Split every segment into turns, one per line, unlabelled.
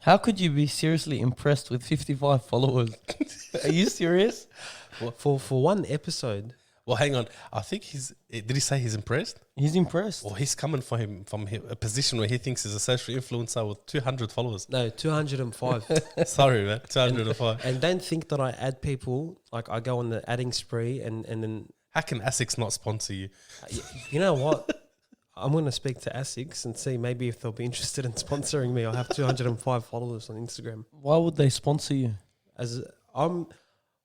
How could you be seriously impressed with 55 followers? Are you serious?
For one episode.
Well, hang on. I think did he say he's impressed?
He's impressed.
Or he's coming from a position where he thinks he's a social influencer with 200 followers.
No, 205.
Sorry, man. 205.
And don't think that I add people, like I go on the adding spree and then...
How can ASICS not sponsor you?
You know what? I'm going to speak to ASICS and see maybe if they'll be interested in sponsoring me. I have 205 followers on Instagram.
Why would they sponsor you?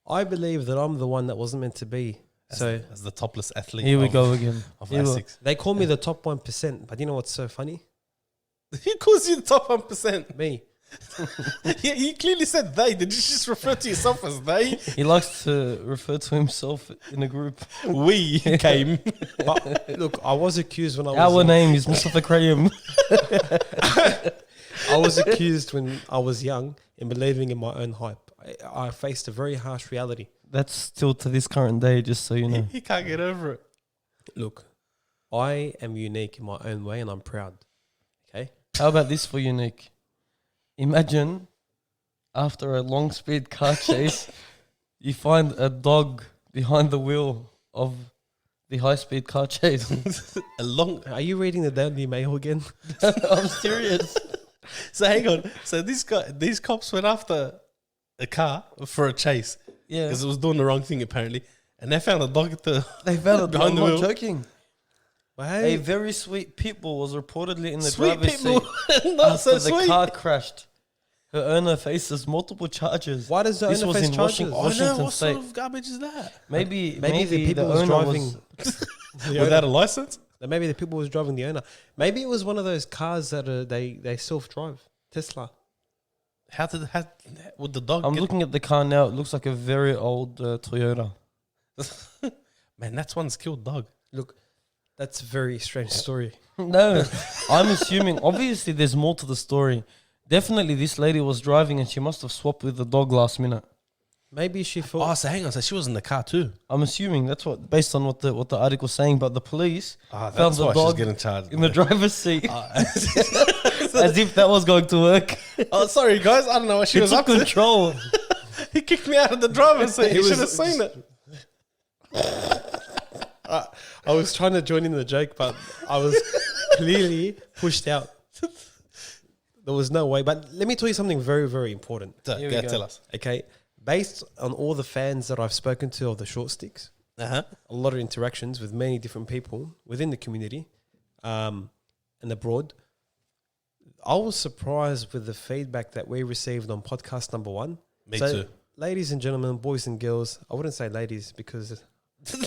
I believe that I'm the one that wasn't meant to be.
As the topless athlete.
Here we go again.
Of ASICS.
They call me the top 1%, but you know what's so funny?
Who calls you the top 1%?
Me.
Yeah, you clearly said they. Did you just refer to yourself as they?
He likes to refer to himself in a group.
We came.
But look, I was accused when I was...
Our name is Mustafa Krayem.
I was accused when I was young in believing in my own hype. I faced a very harsh reality.
That's still to this current day, just so you know.
He can't get over it.
Look, I am unique in my own way and I'm proud. Okay?
How about this for Unique? Imagine after a long speed car chase, you find a dog behind the wheel of the high speed car chase.
Are you reading the Daily Mail again?
I'm serious.
So hang on. So these cops went after a car for a chase.
Yeah.
Because it was doing the wrong thing apparently. And they found a dog
They found it
behind
behind
the
I'm
wheel.
not joking.
Hey.
A very sweet pit bull was reportedly in the
Sweet
driver's
people.
seat
Not
after
so
the
sweet.
car crashed. Her owner faces multiple charges.
Why does the
This
owner
was
face
in
charges?
Washington
What
State.
sort of garbage is that?
Maybe
the people
the
was
owner
driving.
was
Without a license?
Maybe the people was driving the owner. Maybe it was one of those cars that they self drive. Tesla.
How would the dog
I'm
get...
looking at the car now. It looks like a very old Toyota.
Man, that's one skilled dog.
Look, that's a very strange story.
No, I'm assuming. Obviously, there's more to the story. Definitely, this lady was driving and she must have swapped with the dog last minute.
Maybe she
Oh,
thought.
so hang on. So she was in the car too.
I'm assuming that's what, based on what the article's saying. But the police
Ah,
found
that's
the
why she's
dog
getting charged.
in the driver's seat,
Ah.
as if that was going to work.
Oh, sorry guys. I don't know what she
He
was
took
up to.
control.
He kicked me out of the driver's seat. He
was-
should have seen it.
I was trying to join in the joke, but I was clearly pushed out. There was no way. But let me tell you something very, very important.
So,
Here we
go
go.
tell us.
Okay, based on all the fans that I've spoken to of the short sticks,
Uh-huh.
a lot of interactions with many different people within the community and abroad. I was surprised with the feedback that we received on podcast number 1.
Me too.
Ladies and gentlemen, boys and girls, I wouldn't say ladies because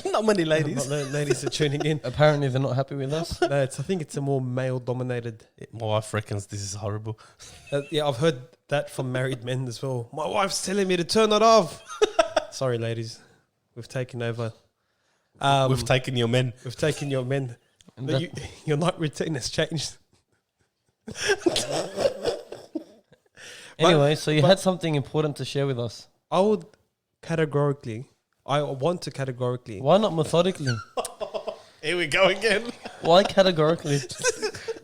Not many ladies.
not ladies are tuning in.
Apparently, they're not happy with us.
No, I think it's a more male-dominated.
My wife reckons this is horrible.
Yeah, I've heard that from married men as well. My wife's telling me to turn it off. Sorry, ladies, we've taken over.
We've taken your men.
We've taken your men.
And
But your night routine has changed.
anyway, so you had something important to share with us.
I want to categorically.
Why not methodically?
Here we go again.
Why categorically?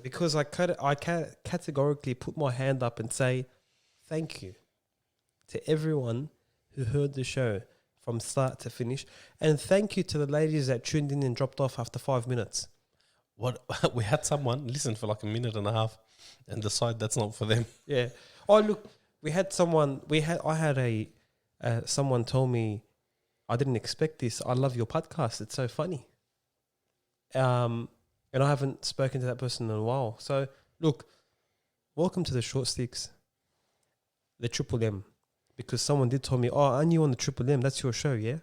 Because I categorically put my hand up and say thank you to everyone who heard the show from start to finish, and thank you to the ladies that tuned in and dropped off after 5 minutes.
What we had someone listen for like a minute and a half and decide that's not for them.
Yeah. Oh look, we had someone. I had someone told me, I didn't expect this. I love your podcast. It's so funny. And I haven't spoken to that person in a while. So look, welcome to the Short Sticks, the Triple M, because someone did tell me, oh, aren't you on the Triple M? That's your show, yeah?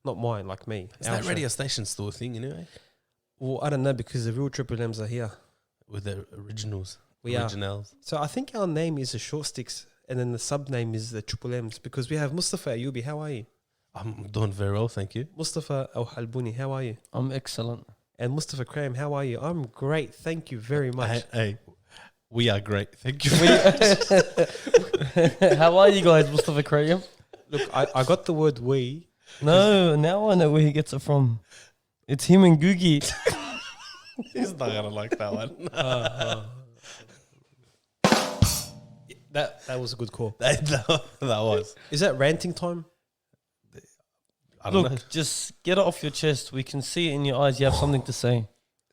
Not mine, like me.
Is
our
that
show.
radio station still a thing anyway?
Well, I don't know, because the real Triple M's are here.
With the originals.
We are.
Originals.
So I think our name is the Short Sticks, and then the sub name is the Triple M's, because we have Mustafa Ayubi. How are you?
I'm doing very well, thank you.
Mustafa Al Halbuni. How are you?
I'm excellent.
And Mustafa Krayem, how are you? I'm great. Thank you very much.
Hey, we are great. Thank you.
How are you guys, Mustafa Krayem?
Look, I got the word we.
No, now I know where he gets it from. It's him and Googie.
He's not going to like that one.
That was a good call.
that was.
Is that ranting time?
I don't know.
Look, just get it off your chest. We can see it in your eyes. You have something to say.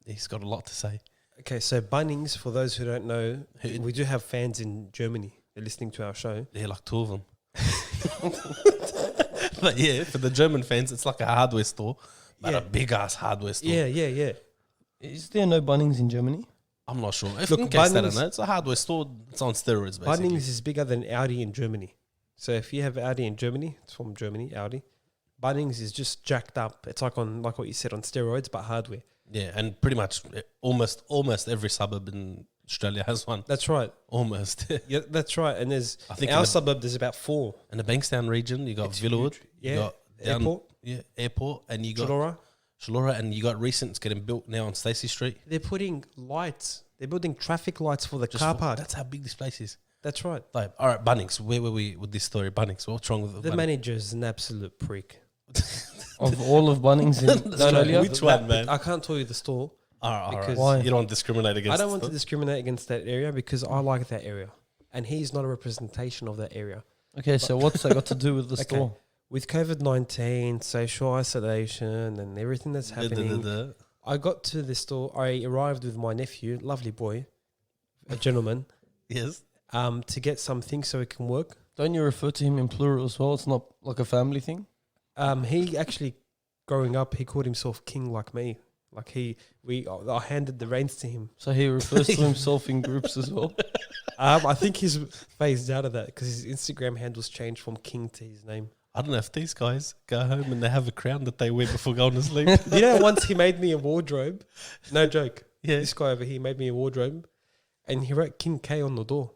He's got a lot to say.
Okay, so Bunnings, for those who don't know,
Who-
we do have fans in Germany. They're listening to our show.
Yeah, like two of them. But yeah, for the German fans, it's like a hardware store, but
Yeah.
a big ass hardware store.
Yeah.
Is there no Bunnings in Germany?
I'm not sure. If
Look,
in case they don't
Bunnings-
know, it's a hardware store. It's on steroids, basically.
Bunnings is bigger than Audi in Germany. So if you have Audi in Germany, it's from Germany, Audi. Bunnings is just jacked up. It's like what you said, on steroids, but hardware.
Yeah, and pretty much almost every suburb in Australia has one.
That's right.
Almost.
Yeah, that's right. And there's
I think
our
in the-
suburb. There's about 4.
In the Bankstown region, you got
It's
Villawood.
huge.
You
Yeah,
got down-
airport,
Yeah, airport. And you got
Chullora.
Shalora, and you got Recent. It's getting built now on Stacey Street.
They're putting lights. They're building traffic lights for the
Just
car
for-
park.
That's how big this place is.
That's right.
Like, all right, Bunnings. Where were we with this story? Bunnings. What's wrong with
The
Bunnings?
manager is an absolute prick.
Of all of Bunnings in Australia?
Which one, man?
I can't tell you the store.
All right.
Because-
Why?
You don't want to discriminate against.
I don't want to
them.
discriminate against that area because I like that area. And he's not a representation of that area.
Okay, so what's that got to do with the
Okay.
store?
With COVID-19, social isolation and everything that's happening, I got to the store. I arrived with my nephew, lovely boy, a gentleman,
Yes.
to get some things so it can work.
Don't you refer to him in plural as well? It's not like a family thing?
He actually, growing up, he called himself king like me. Like I handed the reins to him.
So he refers to himself in groups as well?
I think he's phased out of that because his Instagram handles changed from king to his name.
I don't know if these guys go home and they have a crown that they wear before going to sleep.
You know, once he made me a wardrobe. No joke.
Yeah.
This guy over here made me a wardrobe, and he wrote King K on the door.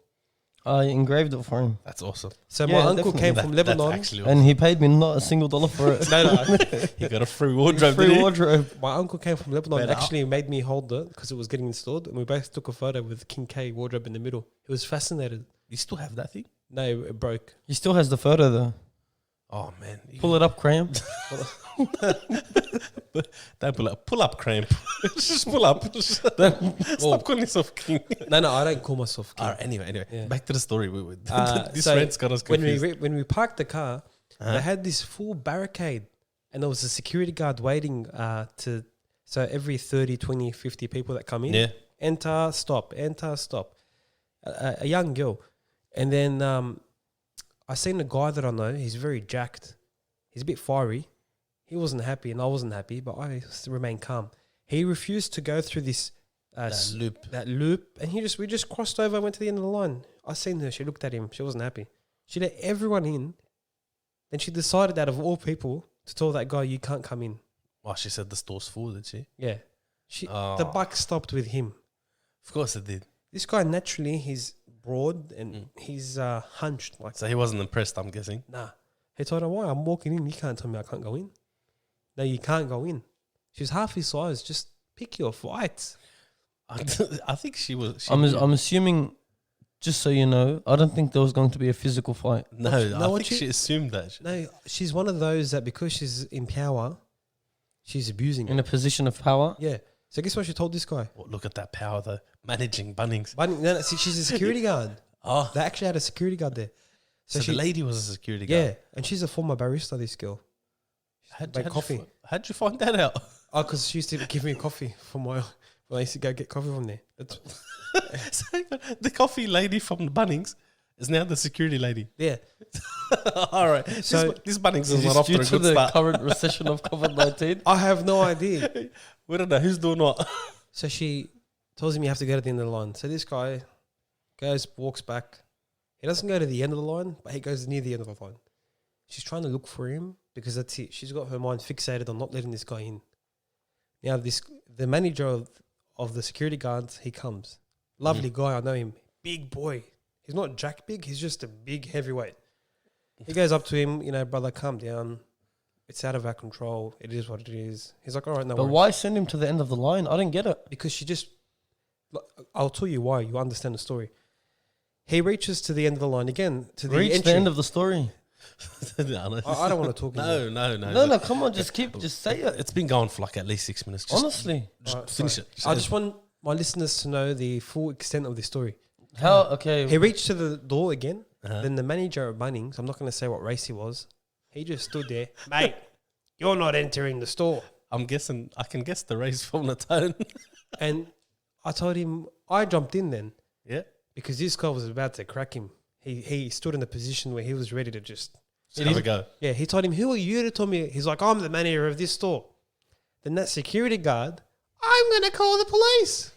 I engraved it for him.
That's awesome.
So
Yeah,
my uncle
definitely.
came from Lebanon.
That's actually awesome.
And he paid me not a single dollar for it.
No,
He got a free wardrobe.
Free
did he?
wardrobe.
my uncle came from Lebanon.
Man,
And actually made me hold it because it was getting installed, and we both took a photo with King K wardrobe in the middle. He was fascinated.
You still have that thing?
No, it broke.
He still has the photo though.
Oh man.
Pull it up, Graham.
Don't pull up. Pull up, cramp. Just pull up. Stop calling yourself king.
No, I don't call myself king.
All right. Anyway.
Yeah.
Back to the story. This
So
rant's got us confused.
when we parked the car,
Uh-huh.
they had this full barricade, and there was a security guard waiting so every 30, 20, 50 people that come in,
Yeah.
enter, stop. A young girl. And then I seen a guy that I know, he's very jacked. He's a bit fiery. He wasn't happy and I wasn't happy, but I remained calm. He refused to go through this
That loop.
loop, and we just crossed over and went to the end of the line. I seen her, she looked at him, she wasn't happy. She let everyone in, then she decided out of all people to tell that guy, you can't come in.
Oh, she said the store's full, did she?
Yeah.
Oh.
The buck stopped with him.
Of course it did.
This guy, naturally, he's broad and he's hunched. Like,
So he wasn't impressed, I'm guessing.
nah. He told her, why? I'm walking in. You can't tell me I can't go in. No, you can't go in. She's half his size. Just pick your fights.
I think she was.
I'm assuming, just so you know, I don't think there was going to be a physical fight.
No,
No,
I
what
think
she-
she assumed that.
No, she's one of those that because she's in power, she's abusing
In
it.
a position of power.
Yeah. So guess what she told this guy?
Oh, look at that power, though. Managing Bunnings.
No, see, she's a security guard.
Oh,
They actually had a security guard there.
so
she,
the lady was a security guard.
yeah, and she's a former barista, this girl. Make coffee.
How'd you find that out?
Oh, because she used to give me coffee from when I used to go get coffee from there. That's,
So, the coffee lady from the Bunnings is now the security lady.
yeah.
All right.
So-
this Bunnings
Is
is not
this
off
due
to a
to
good
the
start.
current recession of COVID-19?
I have no idea.
We don't know who's doing what.
So she tells him you have to go to the end of the line. So this guy goes, walks back. He doesn't go to the end of the line, but he goes near the end of the line. She's trying to look for him because that's it. She's got her mind fixated on not letting this guy in. Now the manager of the security guards, he comes. Lovely guy, I know him. Big boy. He's not jack big, he's just a big heavyweight. He goes up to him, brother, calm down. It's out of our control. It is what it is. He's like, all right, no
But
worries.
why send him to the end of the line? I didn't get it.
Because she just, I'll tell you why. You understand the story. He reaches to the end of the line again, to the
Reach
entry.
the end of the story.
No,
I don't want to talk anymore.
No, come on, just say it.
It's been going for like at least 6 minutes. Just,
Honestly.
just
Alright,
finish
sorry.
it.
I just want my listeners to know the full extent of the story.
How? Okay.
He reached to the door again.
Uh-huh.
Then the manager of Bunnings, I'm not going to say what race he was, he just stood there. Mate, you're not entering the store.
I'm guessing, I can guess the race from the tone.
And I told him, I jumped in then
Yeah.
because this guy was about to crack him. He stood in the position where he was ready to just...
Just have a go.
Yeah, he told him, who are you to tell me? He's like, I'm the manager of this store. Then that security guard, I'm going to call the police.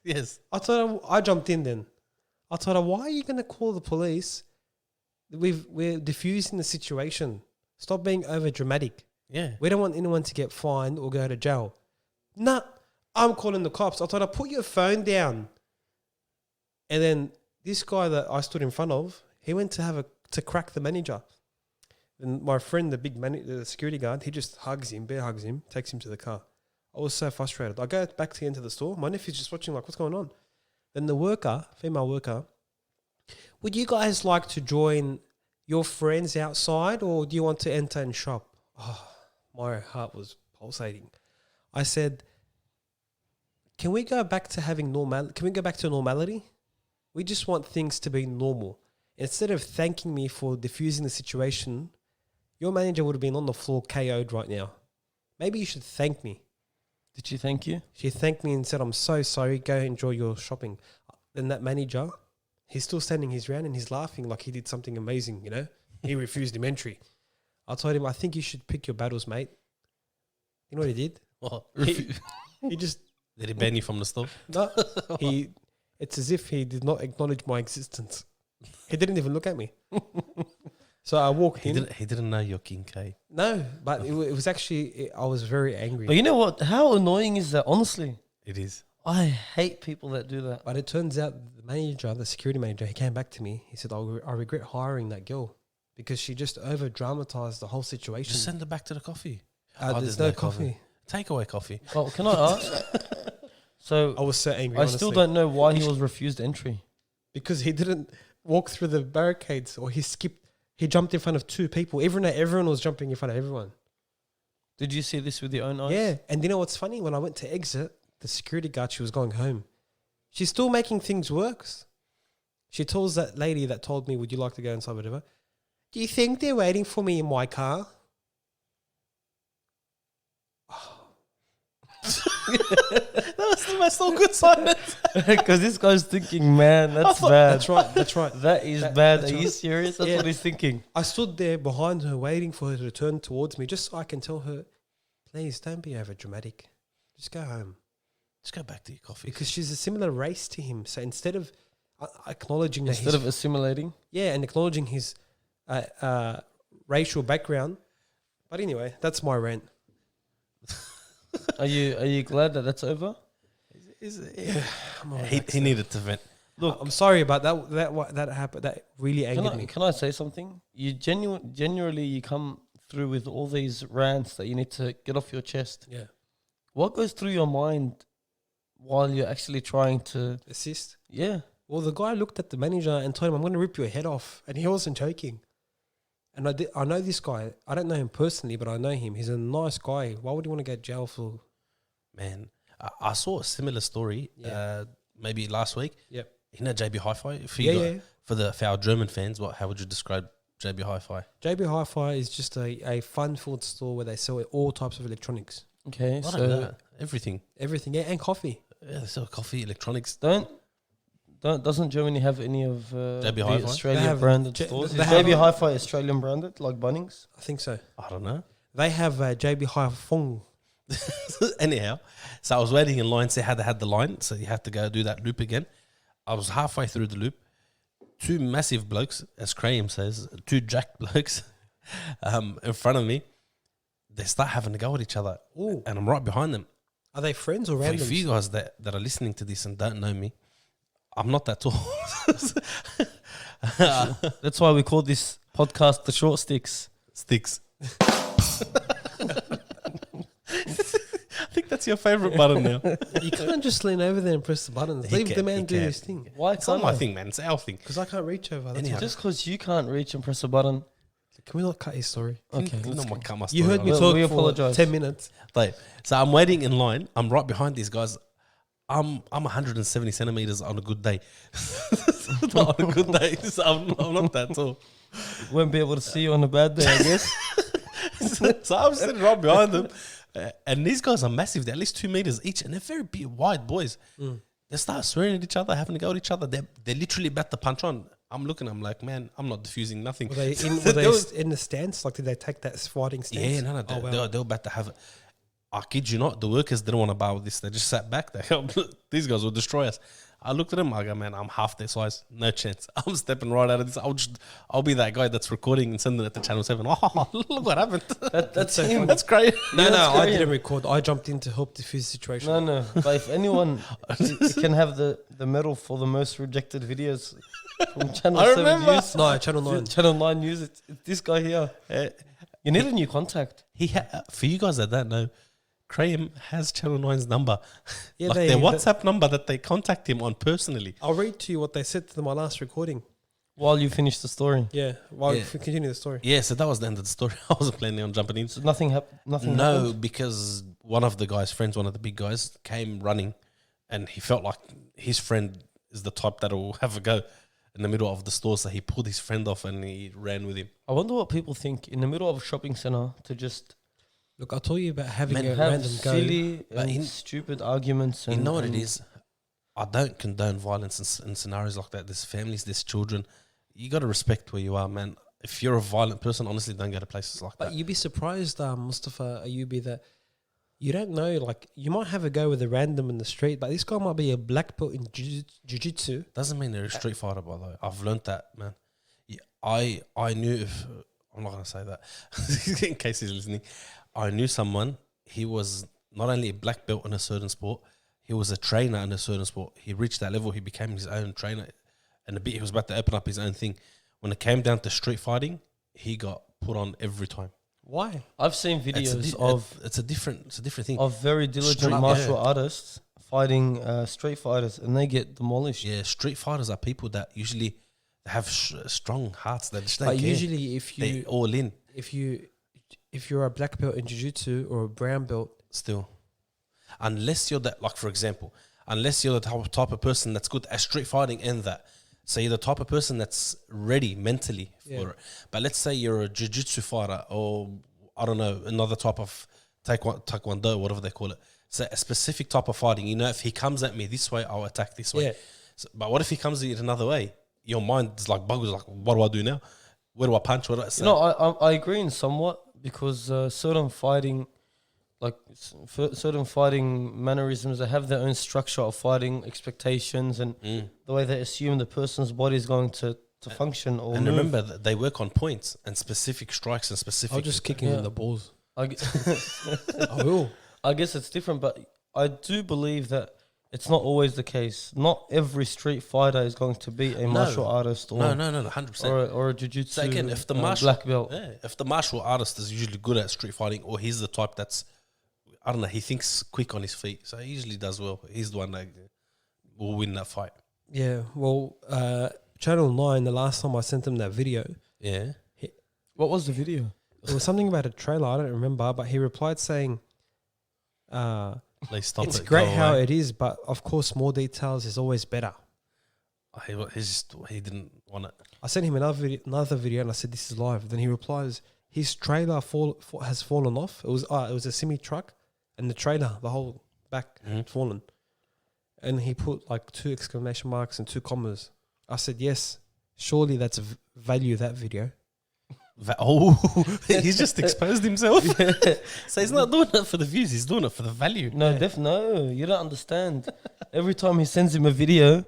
Yes.
I told her, I jumped in then. I told her, why are you going to call the police? We're diffusing the situation. Stop being over dramatic.
Yeah.
We don't want anyone to get fined or go to jail. Nah, I'm calling the cops. I told her, put your phone down. And then this guy that I stood in front of, he went to crack the manager. And my friend, the security guard, he just bear hugs him, takes him to the car. I was so frustrated. I go back to into the store. My nephew's just watching, like, what's going on? Then the female worker, would you guys like to join your friends outside or do you want to enter and shop? Oh, my heart was pulsating. I said, can we go back to having Can we go back to normality? We just want things to be normal. Instead of thanking me for diffusing the situation, your manager would have been on the floor KO'd right now. Maybe you should thank me.
Did she thank you?
She thanked me and said, I'm so sorry, go enjoy your shopping. Then that manager, he's still standing his ground and he's laughing like he did something amazing, you know? He refused him entry. I told him, I think you should pick your battles, mate. You know what he did?
What?
He just...
Did he ban you from the store?
No, it's as if he did not acknowledge my existence. He didn't even look at me. So I walked in.
He didn't know you're King K.
No, but it was actually, I was very angry.
But you know what? How annoying is that? Honestly,
It is.
I hate people that do that.
But it turns out the manager, the security manager, he came back to me. He said, I regret hiring that girl because she just over dramatized the whole situation.
Just send her back to the coffee.
There's no coffee.
Take away coffee.
Well, can I ask? So
I was so angry.
I still don't know why he was refused entry.
Because he didn't walk through the barricades or he jumped in front of two people. Everyone was jumping in front of everyone.
Did you see this with your own eyes?
Yeah. And you know what's funny? When I went to exit, the security guard, she was going home. She's still making things worse. She tells that lady that told me, would you like to go inside, whatever? Do you think they're waiting for me in my car?
That was the most awkward silence.
Because this guy's thinking, man, that's bad.
That's right.
That is bad.
that's
Are you
right.
serious? That's
Yeah.
what he's thinking.
I stood there behind her waiting for her to turn towards me just so I can tell her, please don't be over dramatic. Just go home.
Just go back to your coffee.
Because she's a similar race to him. So instead of acknowledging that
Instead of assimilating.
yeah, and acknowledging his racial background. But anyway, that's my rant.
Are you glad that that's over?
He needed to vent.
Look,
I'm sorry about that happened. That really angered me.
Can I say something? You genuinely you come through with all these rants that you need to get off your chest.
Yeah.
What goes through your mind while you're actually trying to?
Assist.
Yeah.
Well, the guy looked at the manager and told him, I'm going to rip your head off. And he wasn't joking. And I know this guy. I don't know him personally, but I know him. He's a nice guy. Why would he want to go to jail for?
Man, I saw a similar story maybe last week.
Yep.
You know JB Hi-Fi? For our German fans, how would you describe JB Hi-Fi?
JB Hi-Fi is just a fun-filled store where they sell all types of electronics.
Okay.
I don't
So
know. Everything.
Everything, yeah, and coffee.
Yeah, they sell coffee, electronics.
doesn't Germany have any of
JB
the
Hi-Fi?
They
Australian
have
branded stores?
they
Is
have-
JB Hi-Fi Australian branded like Bunnings?
I think so.
I don't know.
They have JB Hi-Fi.
Anyhow, so I was waiting in line. They had the line, so you had to go do that loop again. I was halfway through the loop. Two massive blokes, as Graham says, two jack blokes in front of me. They start having to go at each other.
Ooh.
And I'm right behind them.
Are they friends or
For
randoms?
you guys that are listening to this and don't know me, I'm not that tall.
That's why we call this podcast the Short Sticks.
Sticks. I think that's your favorite button now.
You can't just lean over there and press the buttons.
He
Leave
can,
the
he
man do
can.
his thing.
Why
It's not
can't
my
I?
thing, man. It's our thing.
Because I can't reach over. That's
Anyhow.
why.
Just because you can't reach and press a button.
Can we not cut his story?
Okay.
No
let's
more
go.
cut my
You
story
heard
on
me
it.
Well,
talk
we
for
apologise.
10 minutes.
Like, so I'm waiting in line. I'm right behind these guys. I'm 170 centimeters on a good day. Not on a good day. So I'm not that tall.
Won't be able to see you on a bad day, I guess.
So I'm sitting right behind them. And these guys are massive. They're at least 2 meters each. And they're very big, wide boys. They start swearing at each other, having to go at each other. They're literally about to punch on. I'm looking, I'm like, man, I'm not diffusing nothing.
Were they in the stance? Like, did they take that fighting stance?
Yeah, no. They were about to have it. I kid you not, the workers didn't want to bow with this. They just sat back. They helped. These guys will destroy us. I looked at them. I go, man, I'm half their size. No chance. I'm stepping right out of this. I'll be that guy that's recording and sending it to Channel 7. Oh, look what happened.
That's him.
That's great.
No,
that's
I
great.
didn't record. I jumped in to help defuse the situation.
No. But if anyone can have the medal for the most rejected videos from Channel 7
remember.
News.
No, Channel 9.
Channel 9 News. It's this guy here. You need a new contact.
For you guys that don't know, Graham has Channel 9's number.
Yeah,
like their WhatsApp number that they contact him on personally.
I'll read to you what they said to my last recording.
While you finish the story.
Yeah, while
Yeah.
if we continue the story.
Yeah, so that was the end of the story. I wasn't planning on jumping in.
So nothing
No,
happened?
because one of the guys' friends, one of the big guys, came running and he felt like his friend is the type that'll have a go in the middle of the store. So he pulled his friend off and he ran with him.
I wonder what people think in the middle of a shopping center to just
Look, I'll tell you about having
Man,
a
have
random go.
silly
But
and stupid arguments.
You
And,
know what it
and
is? I don't condone violence in scenarios like that. There's families, there's children. You got to respect where you are, man. If you're a violent person, honestly, don't go to places like
But
that.
you'd be surprised, Mustafa Ayubi, that you don't know. Like, you might have a go with a random in the street, but this guy might be a black belt in jiu-jitsu.
Doesn't mean they're a street fighter, by the way. I've learned that, man. Yeah, I knew if I'm not going to say that in case he's listening. I knew someone. He was not only a black belt in a certain sport, he was a trainer in a certain sport. He reached that level. He became his own trainer, and he was about to open up his own thing. When it came down to street fighting, he got put on every time.
Why?
I've seen videos
It's a different thing.
of very diligent
Street-
martial artists fighting street fighters, and they get demolished.
Yeah, street fighters are people that usually have strong hearts that just don't
But
care.
usually,
They all in
if you're a black belt in jiu-jitsu or a brown belt,
still. Unless you're that, like for example, unless you're the type of person that's good at street fighting and that. So you're the type of person that's ready mentally for it. But let's say you're a jiu-jitsu fighter or, I don't know, another type of taekwondo, whatever they call it. So a specific type of fighting, you know, if he comes at me this way, I'll attack this way.
Yeah.
So, but what if he comes at you another way? Your mind is like buggles, like, what do I do now? Where do I punch? What do I say?
You know, I agree in somewhat because certain fighting, certain fighting mannerisms, they have their own structure of fighting expectations and the way they assume the person's body is going to function or
And
move.
remember that they work on points and specific strikes and specific.
I'll just kick him in the balls.
I gu-
I will.
I guess it's different, but I do believe that it's not always the case. Not every street fighter is going to be a martial artist or
no, 100%.
or a jiu-jitsu
So again, if the
black belt.
if the martial artist is usually good at street fighting, or he's the type that's, I don't know, he thinks quick on his feet, so he usually does well. He's the one that will win that fight.
Yeah. Well, Channel 9, the last time I sent him that video,
Yeah,
What was the video?
it was something about a trailer. I don't remember, but he replied saying,
they stop
it's
it.
great
go
how
away.
it is, but of course, more details is always better.
He didn't want it.
I sent him another video, and I said, "This is live." Then he replies, "His trailer has fallen off. It was a semi truck, and the trailer, the whole back had fallen." And he put like 2 exclamation marks and 2 commas. I said, "Yes, surely that's value that video."
He's just exposed himself. So he's not doing it for the views. He's doing it for the value.
No, no, you don't understand. Every time he sends him a video,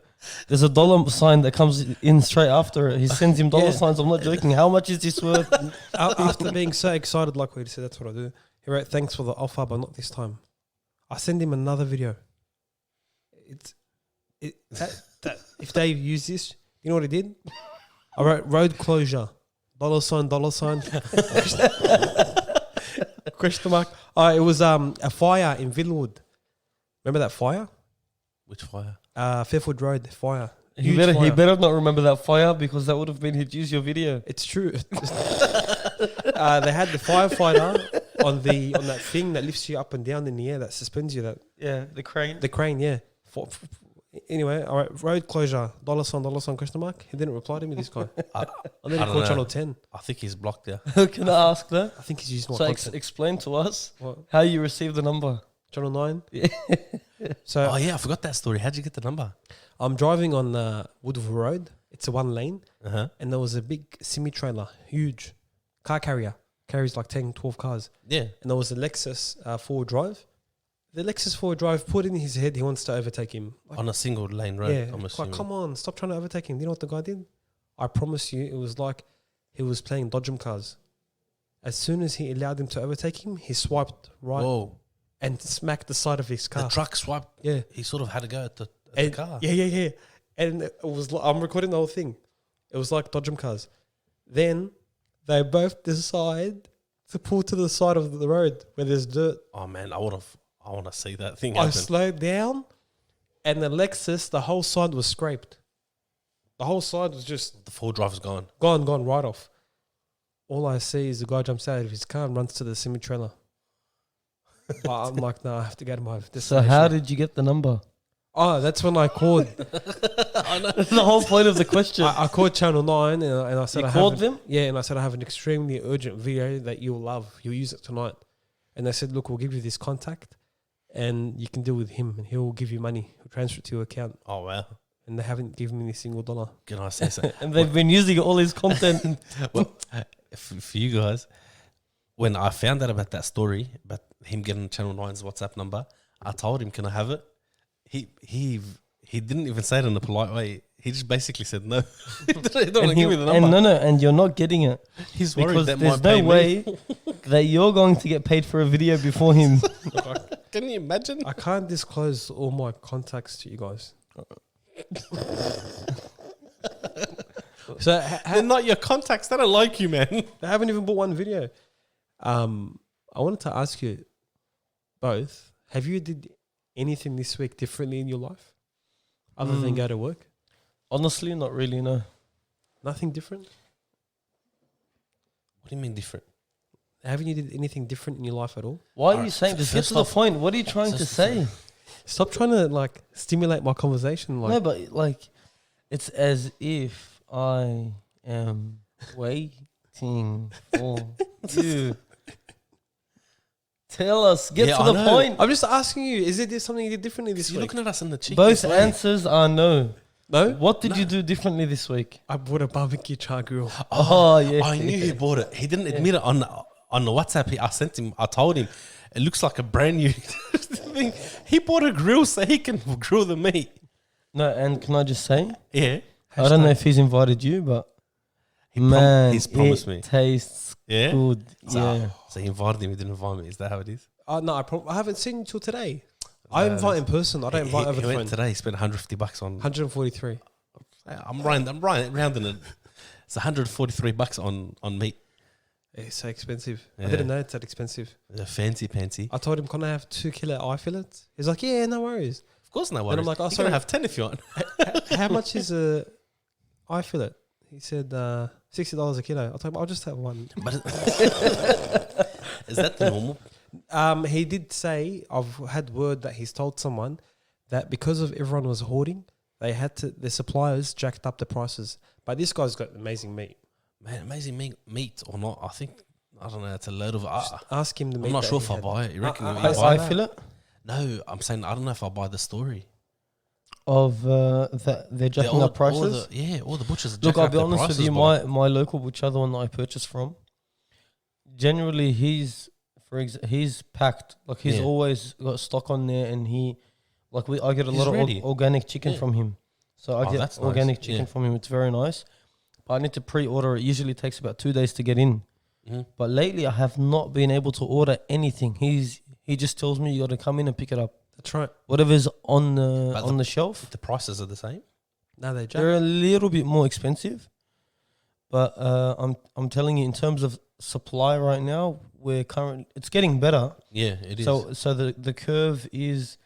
there's a dollar sign that comes in straight after it. He sends him dollar signs. I'm not joking. How much is this worth?
After being so excited, like what he said, that's what I do. He wrote, "Thanks for the offer, but not this time." I send him another video. If they use this, you know what he did? I wrote road closure, dollar sign, question mark. It was a fire in Vinwood. Remember that fire?
Which fire?
Fairfield Road fire.
He
Huge
better, he
fire.
better not remember that fire because that would have been he'd use your video.
It's true. They had the firefighter on that thing that lifts you up and down in the air, that suspends you. That
Yeah, the crane.
the crane, yeah. Anyway, all right, road closure, $sign, question mark. He didn't reply to me, this guy.
I
And then
I
he
don't
called
know.
Channel 10.
I think he's blocked there.
Can I ask that?
I think he's used my
So
content.
explain to us
What?
how you received the number.
Channel 9.
Yeah.
So
Oh yeah, I forgot that story. How'd you get the number?
I'm driving on Woodville Road. It's a one lane.
Uh-huh.
And there was a big semi-trailer, huge car carrier. Carries like 10, 12 cars.
Yeah.
And there was a Lexus four-wheel drive. The Lexus four-wheel drive put in his head he wants to overtake him. Like,
On a single lane road,
yeah,
I'm
like,
assuming.
come on, stop trying to overtake him. You know what the guy did? I promise you, it was like he was playing dodgem cars. As soon as he allowed him to overtake him, he swiped right
Whoa.
and smacked the side of his
The
car.
truck swiped.
Yeah.
He sort of had to go at the
And-
car.
Yeah. And it was like, I'm recording the whole thing. It was like dodgem cars. Then they both decide to pull to the side of the road where there's dirt.
Oh man, I want to see that thing
I
happen.
slowed down, and the Lexus, the whole side was scraped. The whole side was just
The full driver's gone.
gone right off. All I see is the guy jumps out of his car and runs to the semi-trailer. But I'm like, no, I have to go to my
So
destination.
how did you get the number?
Oh, that's when I called.
That's the whole point of the question.
I called Channel 9 and I said,
You
I
called
have
them?
Yeah, and I said, I have an extremely urgent video that you'll love. You'll use it tonight. And they said, look, we'll give you this contact and you can deal with him and he'll give you money. He'll transfer it to your account.
Oh wow.
And they haven't given me a single dollar.
Can I say so?
And they've been using all his content.
Well, for you guys, when I found out about that story, about him getting Channel 9's WhatsApp number, I told him, "Can I have it?" He didn't even say it in a polite way. He just basically said no. He don't want to
and,
give me the number.
and you're not getting it
He's worried
because
that
there's
might pay
no
me.
way that you're going to get paid for a video before him.
Can you imagine?
I can't disclose all my contacts to you guys. So
They're not your contacts. They don't like you, man.
they haven't even bought one video. I wanted to ask you both, have you did anything this week differently in your life other than go to work?
Honestly, not really, no.
Nothing different?
What do you mean different?
Haven't you did anything different in your life at all?
Why are you
Alright,
saying? Just get
first
to the
off-
point. What are you trying to say?
Stop trying to like stimulate my conversation. Like
No, but like, it's as if I am waiting for you. Tell us. Get
Yeah,
to
I
the
know.
point.
I'm just asking you, is it something you did differently this
You're
week?
looking at us in the cheek.
Both
this way.
answers are no.
No?
What did you do differently this week?
I bought a barbecue Chargrilled.
Oh, yeah.
I knew he bought it. He didn't admit it on the WhatsApp. I sent him. I told him it looks like a brand new thing. He bought a grill so he can grill the meat.
No, and can I just say,
Yeah,
I don't know if he's invited you, but
he
man,
he's promised
it
me.
tastes
Yeah,
good.
So,
Yeah.
so he invited him. He didn't invite me. Is that how it is?
No, I haven't seen you till today. I invite in person. I don't invite over
he
the
went
phone.
today. He spent $150 on.
143.
I'm rounding it. It's $143 on meat.
It's so expensive.
Yeah.
I didn't know it's that expensive.
Fancy pantsy.
I told him, can I have 2 kilo eye fillets? He's like, yeah, no worries.
Of course, no
And
worries.
I'm like, oh,
You're
sorry.
gonna have 10 if you want.
How much is a eye fillet? He said $60 a kilo. I told him, I'll just have one.
But is that the normal?
He did say, I've had word that he's told someone that because of everyone was hoarding, they had to, the suppliers jacked up the prices. But this guy's got amazing meat.
Man, amazing meat or not? I don't know. It's a load of.
Ask him the meat.
I'm not
that
sure
he
if I
had.
buy it. You reckon?
I-
you
I-
buy
I
it?
feel it
No, I'm saying I don't know if I buy the story.
of that they're jacking up prices.
All the butchers. Are
Look,
jacking
I'll
up
be
their
honest with
prices,
you.
boy.
My local butcher, the one that I purchased from, generally he's packed. Like he's
Yeah.
always got stock on there, and I get a
He's
lot of
ready.
organic chicken
Yeah.
from him. So I
Oh,
get
that's nice.
organic chicken
Yeah.
from him. It's very nice. But I need to pre-order. It usually takes about 2 days to get in.
Mhm.
But lately, I have not been able to order anything. He just tells me you got to come in and pick it up.
That's right.
Whatever's on
But
the shelf.
The prices are the same.
No, they jacked.
They're a little bit more expensive, but I'm telling you, in terms of supply right now, it's getting better.
Yeah, it is.
So the curve is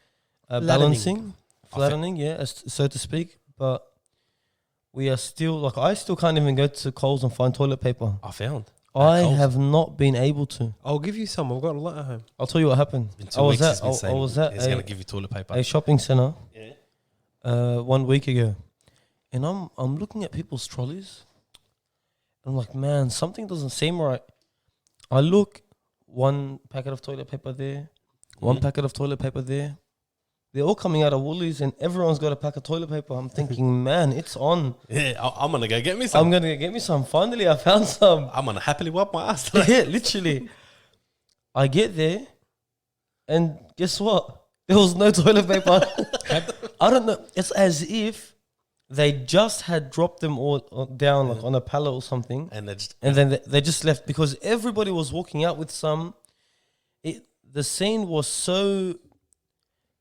Flattening.
flattening, yeah, so to speak. But we are still I still can't even go to Coles and find toilet paper.
I found.
I
cold.
have not been able to.
I'll give you some. I've got a lot at home.
I'll tell you what happened.
In
I
2
was
weeks,
at
he's been
I
saying
was at
he's going to give you toilet paper.
a shopping center
Yeah.
1 week ago, and I'm looking at people's trolleys. I'm like, man, something doesn't seem right. I look, one packet of toilet paper there, one packet of toilet paper there. They're all coming out of Woolies, and everyone's got a pack of toilet paper. I'm thinking, man, it's on.
Yeah, I'm going to go get me some.
I'm gonna get me some. Finally, I found some.
I'm going to happily wipe my ass.
Yeah, literally. I get there, and guess what? There was no toilet paper. I don't know. It's as if they just had dropped them all down like on a pallet or something,
And they just,
and then they just left because everybody was walking out with some. The scene was so.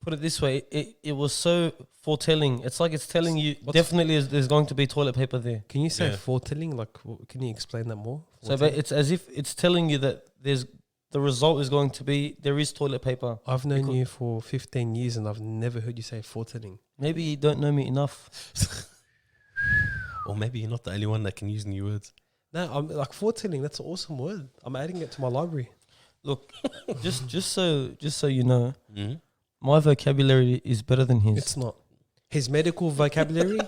Put it this way, it was so foretelling. It's like it's telling you definitely there's going to be toilet paper there.
Can you say
Yeah.
foretelling? Like, can you explain that more?
So it's as if it's telling you that the result is going to be there is toilet paper.
I've known you for 15 years and I've never heard you say foretelling.
Maybe you don't know me enough.
or maybe you're not the only one that can use new words.
No, I'm like foretelling. That's an awesome word. I'm adding it to my library.
Look, just so you know,
Mm-hmm.
my vocabulary is better than his.
It's not his medical vocabulary.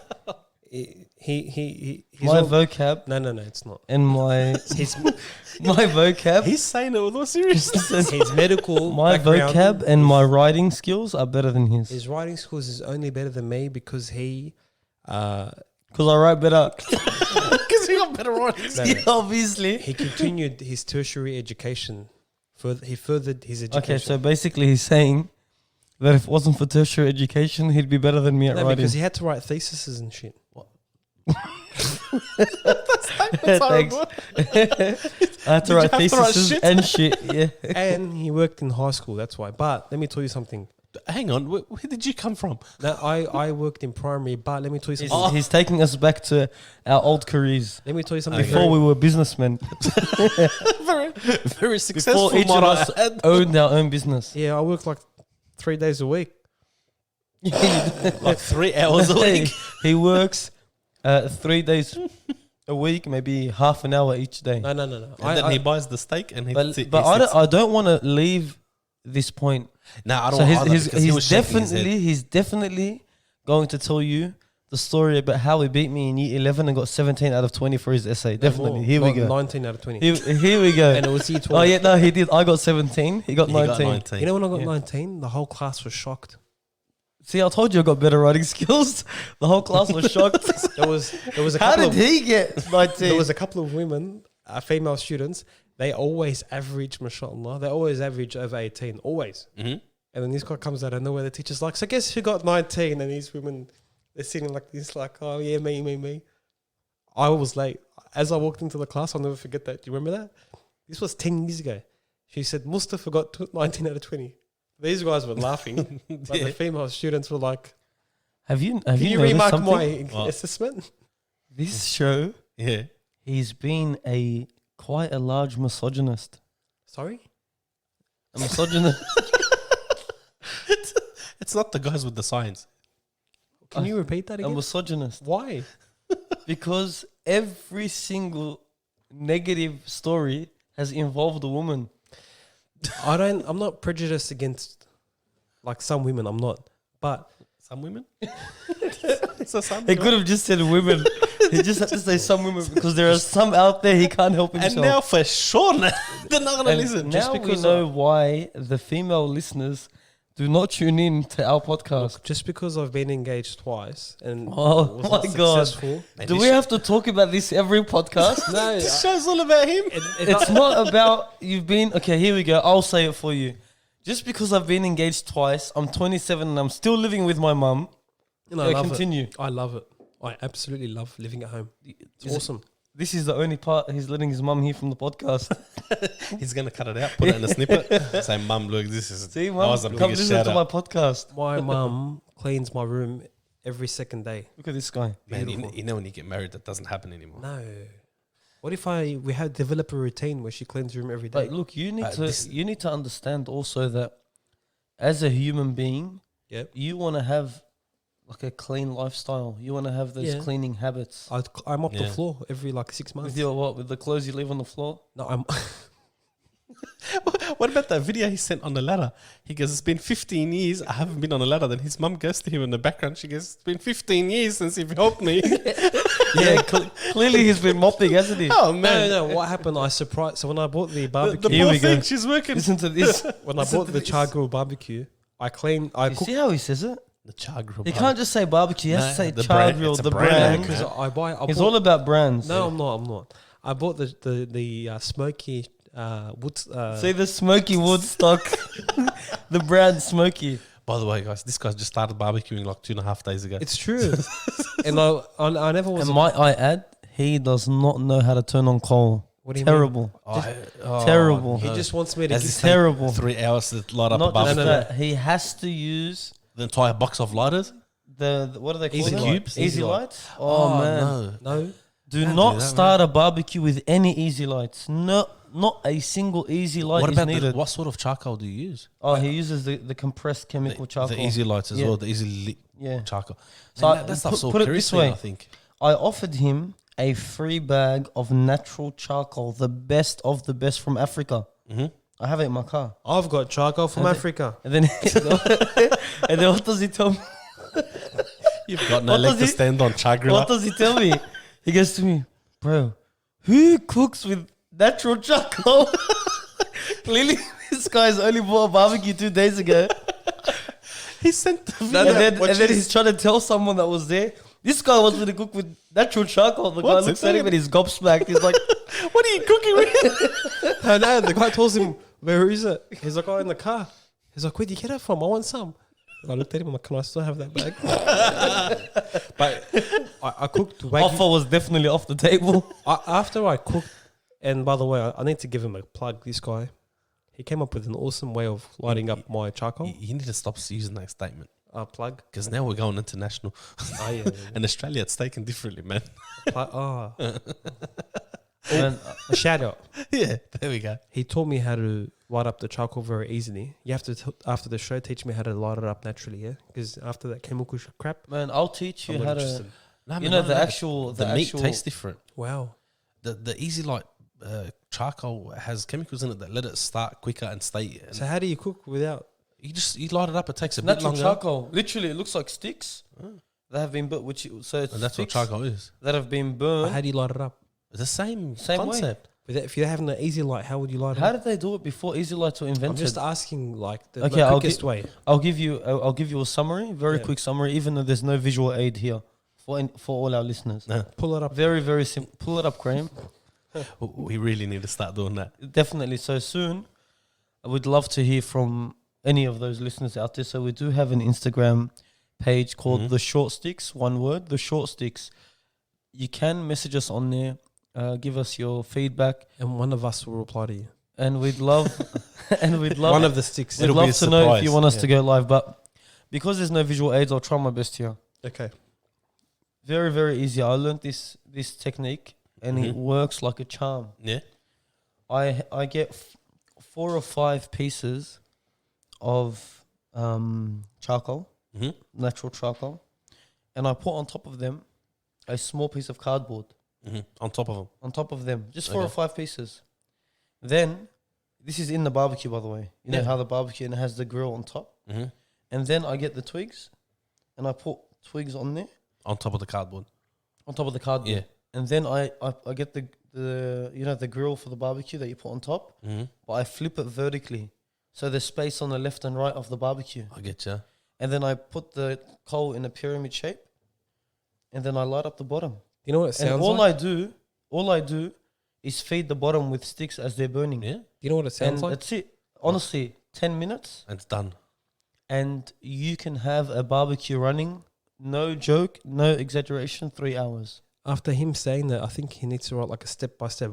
He's
My
all-
vocab
No, it's not.
and my
His
my vocab,
He's saying it with all seriousness.
his medical
my
background,
vocab and my writing skills are better than his.
his writing skills is only better than me because he.
Because I write better.
Because he got better writings.
No,
Yeah, obviously.
he continued his tertiary education. He furthered his education.
Okay, so basically he's saying that if it wasn't for tertiary education, he'd be better than me at
no,
writing.
because he had to write theses and shit.
Thanks. I had to write
you have to write
theses
shit?
and shit. Yeah.
And he worked in high school. That's why. But let me tell you something.
Hang on, where did you come from?
Now, I worked in primary, but let me tell you
He's,
something.
he's taking us back to our old careers
Let me tell you something.
before we were businessmen.
very, very successful.
Before each of us owned our own business.
Yeah, I worked like 3 days a week.
like 3 hours a week.
He works 3 days a week, maybe half an hour each day.
No.
And then he buys the steak and he.
But I don't want to leave this point.
No, I don't.
So
want
he's definitely going to tell you the story about how he beat me in year 11 and got 17 out of 20 for his essay. Definitely. Here we go.
19 out of 20.
Here we go.
And it was year 12.
Oh yeah, no, he did. I got 17. He got 19.
You know when I got
Yeah.
19, the whole class was shocked.
See, I told you I got better writing skills. The whole class was shocked.
There was a
How
couple
did he get 19?
There was a couple of women, female students. They always average, mashallah. They always average over 18, always.
Mm-hmm.
And then this guy comes out of nowhere. The teacher's like, "So guess who got 19?" And these women, they're sitting like this, like, "Oh yeah, me." I was late. As I walked into the class, I'll never forget that. Do you remember that? This was 10 years ago. She said, "Mustafa got 19 out of 20." These guys were laughing, but the female students were like,
Have you
"Can you
noticed
remark
something?
my assessment?"
This show,
Yeah.
he's been quite a large misogynist.
Sorry?
A misogynist.
It's not the guys with the signs.
Can you repeat that
A
again?
misogynist.
Why?
Because every single negative story has involved a woman.
I'm not prejudiced against like some women. I'm not. But
Some women. So some.
He could have just said women. He just had to say some women because there are some out there he can't help himself.
And now for sure, they're not gonna
And
listen.
now we know why the female listeners do not tune in to our podcast.
just because I've been engaged twice and
Oh
was
my
not
God.
successful,
Do we have to talk about this every podcast?
no,
This show's all about him.
It's not about you've been okay. Here we go. I'll say it for you. Just because I've been engaged twice, I'm 27 and I'm still living with my mum.
I love
continue.
it. I love it. I absolutely love living at home. It's
Is it-
awesome.
This is the only part he's letting his mum hear from the podcast.
He's gonna cut it out, put it in a snippet. Say, "Mum, look, this is
See,
that
mum,
was the
come
biggest
listen
shout
to my
out."
podcast.
My mum cleans my room every second day.
Look at this guy.
Man,
Beautiful.
you know when you get married, that doesn't happen anymore.
No. What if we had develop a routine where she cleans the room every day?
But look, you need
this-
you need to understand also that as a human being,
Yep.
you want to have like a clean lifestyle. You want to have those
Yeah.
cleaning habits.
I mop the
Yeah.
floor every like 6 months.
With your what? With the clothes you leave on the floor?
No, I'm.
What about that video he sent on the ladder? He goes, "It's been 15 years. I haven't been on a ladder." Then his mum goes to him in the background. She goes, "It's been 15 years since you've helped me."
Yeah, clearly he's been mopping, hasn't he?
Oh man,
No. What happened? I surprised. So when I bought the
the
barbecue,
Here
poor
we go.
thing. She's working.
Listen to this.
when I bought the Chargrilled barbecue, I cleaned. I
You
cooked.
see how he says it?
The Chargrilled.
He can't just say barbecue. He has to say
the brand.
Chargrilled,
It's a
the
brand,
brand.
man.
Because I buy. I
He's
bought,
all about brands.
No, I'm not. I'm not. I bought the smoky wood.
See the smoky Woodstock, the brand smoky.
By the way, guys, this guy just started barbecuing like 2.5 days ago.
It's true, and I never was.
And might I add, he does not know how to turn on coal.
What do you mean?
Terrible.
Oh,
Terrible.
He
no.
just wants me to.
Has
Give,
this taken
Terrible.
3 hours to light up a
Not just
barbecue.
that, he has to use
The entire box of lighters.
the what are they called?
Easy
now?
cubes?
Easy
Easy light.
lights. Oh, man.
no.
no,
Do
Can't
not
do that,
start a barbecue with any easy lights. No, not a single easy light
What
is
about
needed.
what sort of charcoal do you use?
Oh, he uses the compressed chemical charcoal.
The easy lights as
Yeah.
well. The easy lit
Yeah.
charcoal.
So
Man,
I-
that stuff's
put-
all
put it this
kerosene,
way.
I think.
I offered him a free bag of natural charcoal, the best of the best from Africa.
Mm-hmm.
I have it in my car.
I've got charcoal from
And
Africa.
And then, and then what does he tell me?
You've got no
What
leg
does
to
he-
stand on,
What
Chargrilled.
does he tell me? He goes to me, bro, who cooks with natural charcoal? Clearly, this guy's only bought a barbecue 2 days ago.
He sent the
And
video.
then he's trying to tell someone that was there, this guy wants me to cook with natural charcoal. The guy
What's
looks
it
at him
saying?
and he's gobsmacked. He's like,
What are you cooking with?
I know. The guy tells him, "Where is it?" He's like, "Oh, in the car." He's like, "Where did you get it from? I want some." And I looked at him. I'm like, "Can I still have that bag?" But I cooked wagyu.
offer was definitely off the table.
After I cooked, and by the way, I need to give him a plug. This guy, he came up with an awesome way of lighting up my charcoal.
You need to stop using that statement
Plug.
because now we're going international.
Oh, yeah.
In Australia, it's taken differently, man.
And,
A shout out.
Yeah, there we go.
He taught me how to light up the charcoal very easily. You have to, after the show, teach me how to light it up naturally, yeah? Because after that chemical crap,
man, I'll teach you
I'm
how
not
to.
interested.
No,
You
man,
know
no,
the
no,
actual
the meat tastes different.
Wow.
The easy light charcoal has chemicals in it that let it start quicker and stay. And
So how do you cook without?
you light it up. It takes a bit
natural
longer.
charcoal. Literally, it looks like sticks that have been burnt. So it's
And that's what
sticks
charcoal is.
that have been
How
burned.
do you light it up?
It's the same
Same way.
concept.
If you're having an easy light, how would you light it
How
up?
did they do it before easy lights were
I'm
invented?
just asking, like, the
Okay, I'll
quickest way.
I'll give you a summary, very
Yeah.
quick summary, even though there's no visual aid here for all our listeners.
No.
Pull it up.
Very, very simple. Pull it up, Graham.
We really need to start doing that.
Definitely. So soon, I would love to hear from any of those listeners out there. So we do have an Instagram page called
Mhm.
The Short Sticks, one word, The Short Sticks. You can message us on there, give us your feedback,
And one of us will reply to you.
and we'd love, and we'd love,
One of the sticks.
we'd
It'll be
love
a
to know if
surprise.
you want us to
Yeah.
go live. But because there's no visual aids, I'll try my best here.
Okay.
Very, very easy. I learned this technique, and it
Mhm.
works like a charm.
Yeah.
I get 4 or 5 pieces of charcoal,
hmm
natural charcoal, and I put on top of them a small piece of cardboard.
On top of them.
On top of them, just 4 or
Okay.
5 pieces. Then, this is in the barbecue, by the way. You know
Yeah.
how the barbecue and it has the grill on top.
hmm
And then I get the twigs, and I put twigs on there,
On top of the cardboard.
on top of the cardboard.
Yeah.
And then I get the the grill for the barbecue that you put on top,
hmm
but I flip it vertically, so there's space on the left and right of the barbecue.
I get you.
And then I put the coal in a pyramid shape, and then I light up the bottom.
You know what it
And
sounds
all
like?
I do is feed the bottom with sticks as they're burning.
Yeah.
You know what it sounds
And
like?
that's it. Honestly, 10 minutes,
And it's done.
and you can have a barbecue running. No joke, no exaggeration. 3 hours.
After him saying that, I think he needs to write like a step-by-step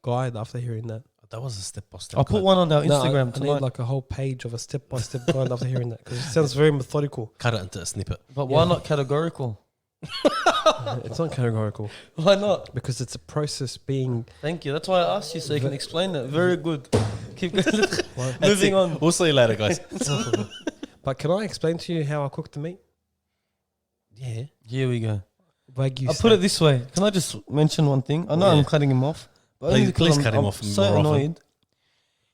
guide after hearing that.
That was a step by step.
I'll put one on our
No,
Instagram
I
tonight.
need like a whole page of a step-by-step guide after hearing that because it sounds very methodical.
Cut it into a snippet.
But why
Yeah.
not categorical?
It's not categorical
Why not?
because it's a process being.
Thank you. That's why I asked you so you can explain it. Very good. Keep going.
That's
Moving
it.
on.
We'll see you later, guys.
But can I explain to you how I cook the meat?
Yeah.
Here we go.
Wagyu
I'll put it this way. Can I just mention one thing? I know
Yeah.
I'm cutting him off. But only
Please-
because
please
I'm-
cut him
I'm
off
so
more often.
annoyed.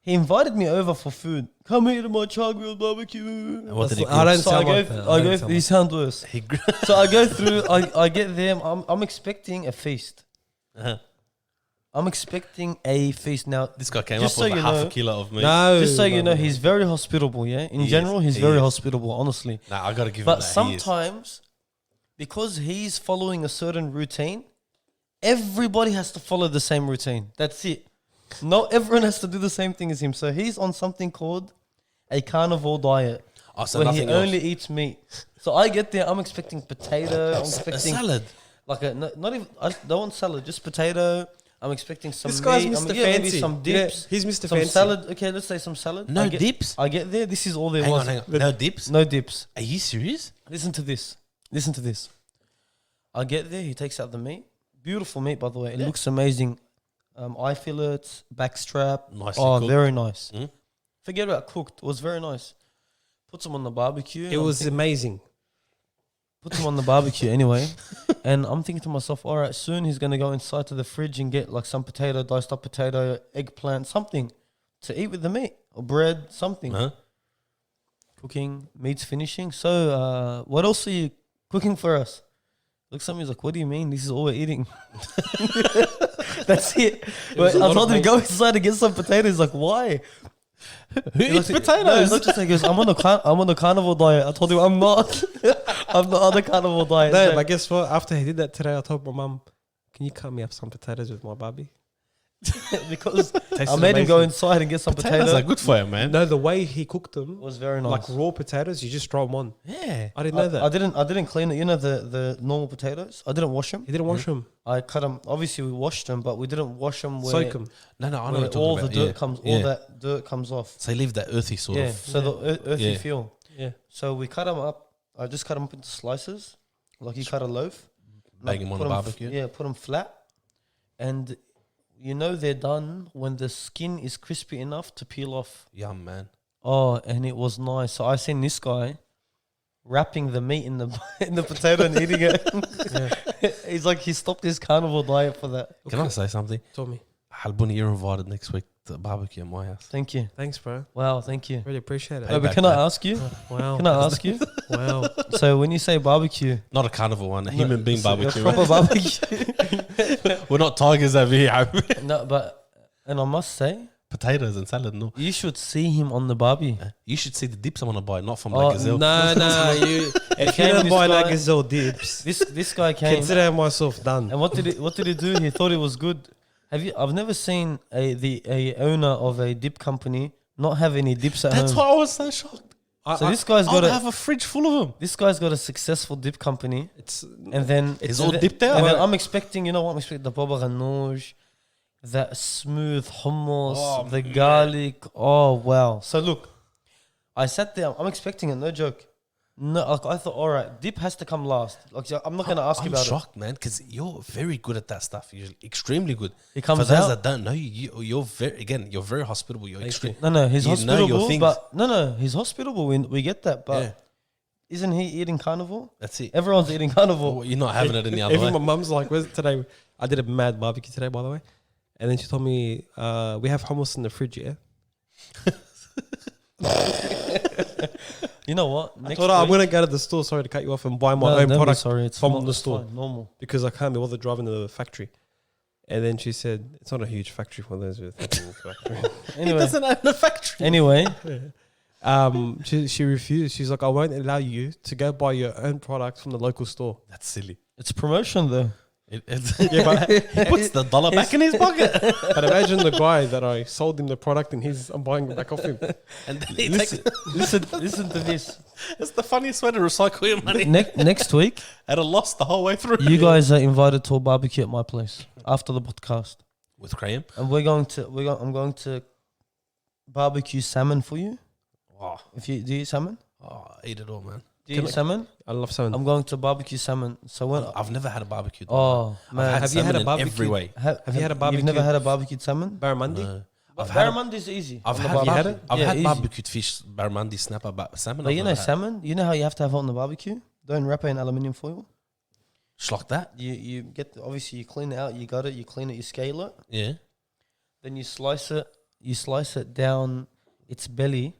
He invited me over for food. Come eat at my Chargrilled barbecue.
And what did he
I
cook?
don't
So
sound
I
like
go,
that.
I
don't
go.
sound
You
like
sound worse.
He gr-
So I go through. I get there. I'm expecting a feast.
Uh-huh.
I'm expecting a feast now.
This guy came
Just
up with
so
a
you
half
know-
a kilo of meat.
No.
Just so you know,
no.
he's very hospitable. Yeah, in
He
general,
is.
he's
He
very
is.
hospitable. Honestly,
Nah, I gotta give him
but
that. He is.
sometimes because he's following a certain routine, everybody has to follow the same routine. That's it. Not everyone has to do the same thing as him. So he's on something called a carnivore diet
Oh, so
where he
nothing else.
only eats meat. So I get there, I'm expecting potato. I'm
A
expecting
salad.
like a not even. I don't want salad, just potato. I'm expecting some.
This guy's
meat.
Mr.
Maybe
Fancy.
some
Yeah,
dips.
he's Mr.
Some
Fancy.
salad. Okay, let's say some salad.
No
I get,
dips.
I get there. This is all there
Hang
was.
on, hang on. No dips.
No dips.
Are you serious?
Listen to this. Listen to this. I get there. He takes out the meat. Beautiful meat, by the way. It
Yeah.
looks amazing. Eye fillets, backstrap.
Nicely
Oh,
cooked.
very nice.
Mm.
Forget about cooked. It was very nice. Puts them on the barbecue.
It was amazing.
Puts them on the barbecue anyway. And I'm thinking to myself, all right, soon he's going to go inside to the fridge and get like some potato, diced up potato, eggplant, something to eat with the meat or bread, something.
Huh?
Cooking, meat's finishing. So what else are you cooking for us? Looks at me, he's like, what do you mean? This is all we're eating. That's it.
was
But
a
I
lot
told
of
him to
meat.
go inside and get some potatoes. He's like, why?
Who
He
eats
looks at-
potatoes?
No, he's not just like, he goes, I'm on a carnivore diet. I told him I'm not. I'm not on a carnivore diet.
No,
So-
but guess what? After he did that today, I told my mum, "Can you cut me up some potatoes with my barbie?"
because
Tasted
I made him go
amazing.
inside and get some
Potatoes
potato.
are good for you, man.
No, the way he cooked them,
It was very nice.
like raw potatoes, you just throw them on.
Yeah.
I didn't know that.
I didn't clean it. You know the normal potatoes. I didn't wash them.
He didn't wash them,
I cut them. Obviously, we washed them, but we didn't wash them.
soak them.
No, I know
Where
what you're
all
talking
the
about.
dirt comes,
Yeah.
all that dirt comes off.
So you leave that earthy sort
Yeah.
of.
So the earthy
Yeah.
feel.
Yeah.
So we cut them up. I just cut them up into slices, like you cut a loaf.
Bang 'em on
put
the
'em
barbecue.
Yeah, put them flat, and you know they're done when the skin is crispy enough to peel off.
Yum, man.
Oh, and it was nice. So I seen this guy wrapping the meat in the in the potato and eating it. He's like he stopped his carnivore diet for that.
Can I say something?
Told me.
Halbuni, you're invited next week to barbecue at my house.
Thank you.
Thanks, bro.
Wow, thank you.
Really appreciate it.
Hey,
No, but
back
can I
there.
ask you?
Wow.
Can I ask you?
Wow.
So when you say barbecue,
Not a carnival one, a human being
so a
barbecue.
proper
right?
barbecue.
We're not tigers over here.
No, but and I must say,
Potatoes and salad, no.
you should see him on the barbie.
You should see the dips I'm gonna buy, not from
Oh,
La Gazelle.
No, you. If you
came
don't
this
buy like
guy-
Gazelle dips,
This guy came,
consider myself done.
and what did he do? He thought it was good. Have you? I've never seen a owner of a dip company not have any dips at
That's
home.
why I was so shocked.
So this guy's
I'd
got
have a fridge full of them.
this guy's got a successful dip company,
It's
and then
It's
and
all
then-
dipped out.
And then
Well-
I'm expecting, you know what? I'm expecting the baba ganoush, that smooth hummus,
Oh,
the
man.
garlic. Oh wow! So look, I sat there. I'm expecting it. No joke. No, like I thought. All right, dip has to come last. Like so I'm not gonna ask you
I'm
about
shocked, man, because you're very good at that stuff. You're extremely good.
it. He
For
comes
those
out.
that don't know, you're very hospitable. You're extreme.
No, he's
You know your
hospitable.
things.
But no, he's hospitable. We get that. But
Yeah,
isn't he eating carnivore?
that's it.
Everyone's eating carnivore.
Well, you're not having it any other
even
way.
my mum's like, "Where's today?" I did a mad barbecue today, by the way, and then she told me, "We have hummus in the fridge." Yeah.
You know what?
I told her I'm gonna go to the store. Sorry to cut you off and buy my own
don't be
product
sorry, it's
from
not-
the
it's
store.
fine, normal.
because I can't be bothered driving to the factory. And then she said, "It's not a huge factory for those with factory."
He
Anyway,
doesn't own a factory.
anyway,
She refused. She's like, "I won't allow you to go buy your own product from the local store."
That's silly.
it's promotion though.
Yeah, but
He puts the dollar back in his pocket,
but imagine the guy that I sold him the product and I'm buying it back off him.
and then he takes.
Listen to this.
It's the funniest way to recycle your money
Next week,
at a loss the whole way through.
you guys are invited to a barbecue at my place after the podcast,
With Graham.
and I'm going to barbecue salmon for you.
Oh,
If you do you eat salmon,
eat it all, man.
do you eat salmon?
I love salmon.
I'm going to barbecue salmon. So when
I've never had a barbecue.
oh
I've
man,
had
Have you had
salmon
a
in
barbecue?
every way.
have
you had a
You've never
barbecue?
had a barbecued salmon?
Barramundi.
No.
But
I've had
barramundi's easy.
I've
on the
had,
you had
barbecue.
it?
I've
Yeah,
had
easy.
barbecued fish, barramundi, snapper, but salmon.
But
I've
you know
never had.
salmon. You know how you have to have it on the barbecue. Don't wrap it in aluminium foil.
Just like that.
You get obviously you clean it out. You got it. You clean it. You scale it.
Yeah.
Then you slice it. You slice it down its belly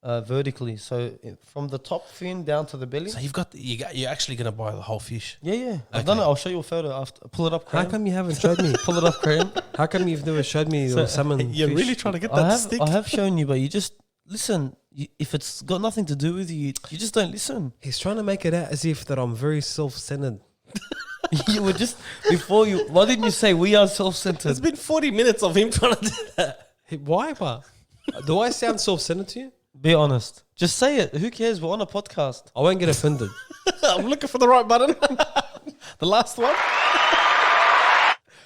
vertically. So from the top fin down to the belly.
So you're actually gonna buy the whole fish.
Yeah. I've done it. I'll show you a photo after. Pull it up.
How
Graham.
come you haven't showed me?
Pull it up, Graham.
How come you've never showed me your salmon?
You're
fish?
really trying to get that stick.
I have shown you, but you just listen. If it's got nothing to do with you, you just don't listen.
He's trying to make it out as if that I'm very self-centered.
You were just before you. Why didn't you say we are self-centered?
It's been 40 minutes of him trying to do that.
Why, but do I sound self-centered to you?
Be honest. Just say it. Who cares? We're on a podcast.
I won't get offended.
I'm looking for the right button. The last one.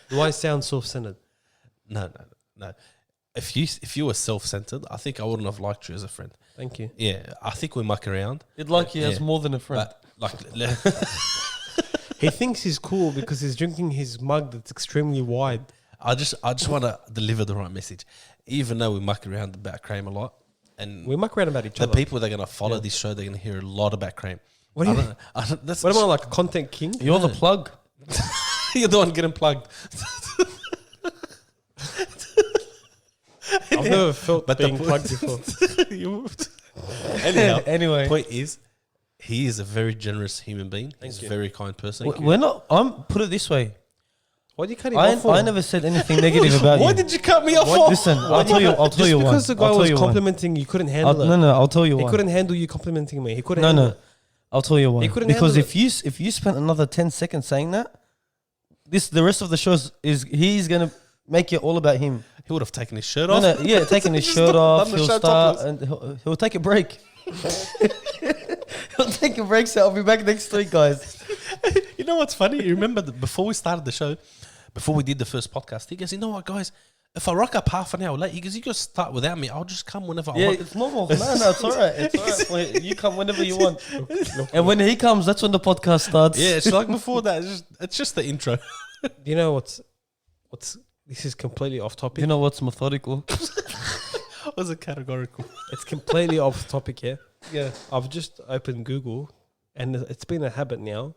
Do I sound self-centered?
No. If you were self-centered, I think I wouldn't have liked you as a friend.
Thank you.
Yeah, I think we muck around.
You'd like you as
Yeah.
more than a friend.
But like,
He thinks he's cool because he's drinking his mug that's extremely wide.
I just want to deliver the right message, even though we muck around about Cream a lot, and
We muck around about each
the
other.
people that are going to follow this show, they're going to hear a lot about Cream.
What do you?
That's
What am I, like a content king?
You're the plug.
You're the one getting plugged.
I've never felt
But the
being
point-
plugged before.
You- Anyhow,
Anyway,
point is, he is a very generous human being. He's a
you.
very kind person.
we're not. Put it this way.
Why do you cut him off for?
I never said anything negative about
Why
you.
did you cut me off for?
Listen, I'll tell you. I'll tell
Just
you why.
because the guy
I'll tell
was
you why.
complimenting you, couldn't handle it.
No. I'll tell you
He
why.
couldn't handle you complimenting me. He couldn't.
No,
handle
no.
it.
I'll tell you why.
He couldn't
Because
handle
if you spent another 10 seconds saying that, the rest of the show is he's gonna make it all about him.
He would have taken his shirt
No,
off.
no, yeah, taking his
Just
shirt
done
off.
the
He'll
show
start
topless.
and he'll take a break. He'll take a break. So I'll be back next week, guys.
You know what's funny? You remember before we started the show, before we did the first podcast, he goes, "You know what, guys? If I rock up half an hour late, he goes, you guys start without me. I'll just come whenever I
Yeah,
want."
it's normal. No, it's all right. It's all right. You come whenever you want. And when he comes, that's when the podcast starts.
Yeah, it's like before that. It's just the intro.
Do you know what's? This is completely off topic.
You know what's methodical?
Was it categorical?
It's completely off topic here.
Yeah.
I've just opened Google, and it's been a habit now.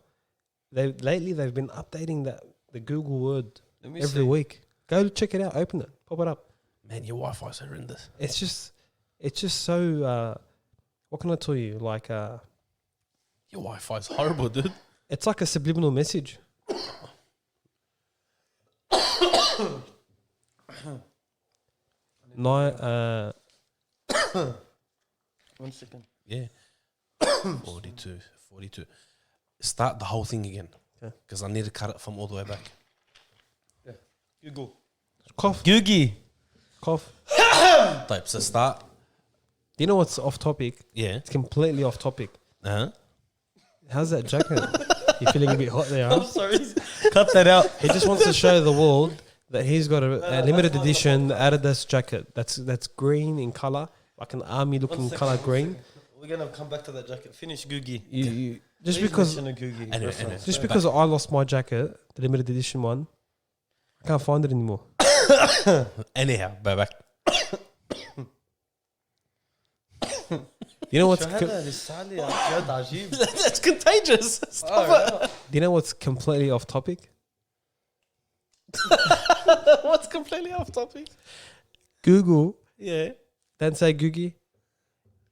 They've been updating the Google word
Let me
every
see.
week. Go check it out. Open it. Pop it up.
Man, your Wi-Fi's horrendous.
It's just so. What can I tell you? Like
Your Wi-Fi's horrible, dude.
it's like a subliminal message. No,
1 second.
Yeah. 42. Start the whole thing again.
Okay.
Because I need to cut it from all the way back.
Google.
cough,
Googie.
cough.
Type. So start.
Do you know what's off topic?
Yeah.
It's completely off topic.
Uh-huh.
How's that jacket? You feeling a bit hot there? Huh?
I'm sorry. Cut that out.
He just wants to show the world that he's got a limited edition Adidas jacket that's green in color, like an army-looking color green.
We're gonna come back to that jacket. Finish Googie.
You just
Please
because
mention a Googie
Anyway,
reference.
just because I lost my jacket, the limited edition one, I can't find it anymore.
Anyhow, back.
You know what's
That's contagious. Stop it.
do you know what's completely off topic?
What's completely off topic?
Google,
Yeah.
don't say Googie.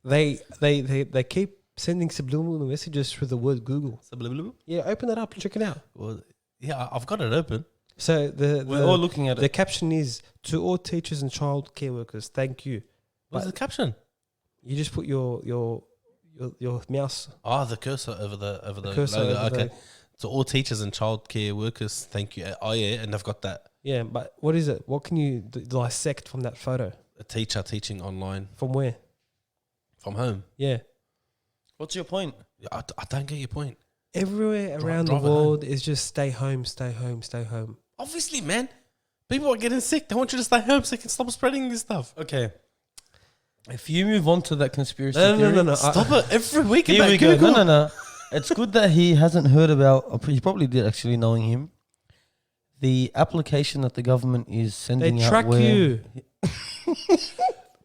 They keep sending subliminal messages through the word Google.
Subliminal?
Yeah, open it up, check it out.
Well, yeah, I've got it open.
So
We're all looking at
the
it.
caption is to all teachers and child care workers, thank you.
What's the caption?
You just put your mouse
Oh, the cursor over the
cursor
logo.
over
Okay.
the-
To all teachers and childcare workers, thank you. Oh yeah, and I've got that.
Yeah, but what is it? What can you dissect from that photo?
A teacher teaching online
From where?
from home.
Yeah.
What's your point?
I don't get your point.
Everywhere around
drive
the
it
world is just stay home, stay home, stay home.
Obviously, man. People are getting sick. They want you to stay home so they can stop spreading this stuff.
Okay. If you move on to that conspiracy
No,
theory,
no, no.
Stop it every week.
Here
about
we go.
Google.
No. It's good that he hasn't heard about. He probably did actually, knowing him. The application that the government is
They
sending out.
track
where
you.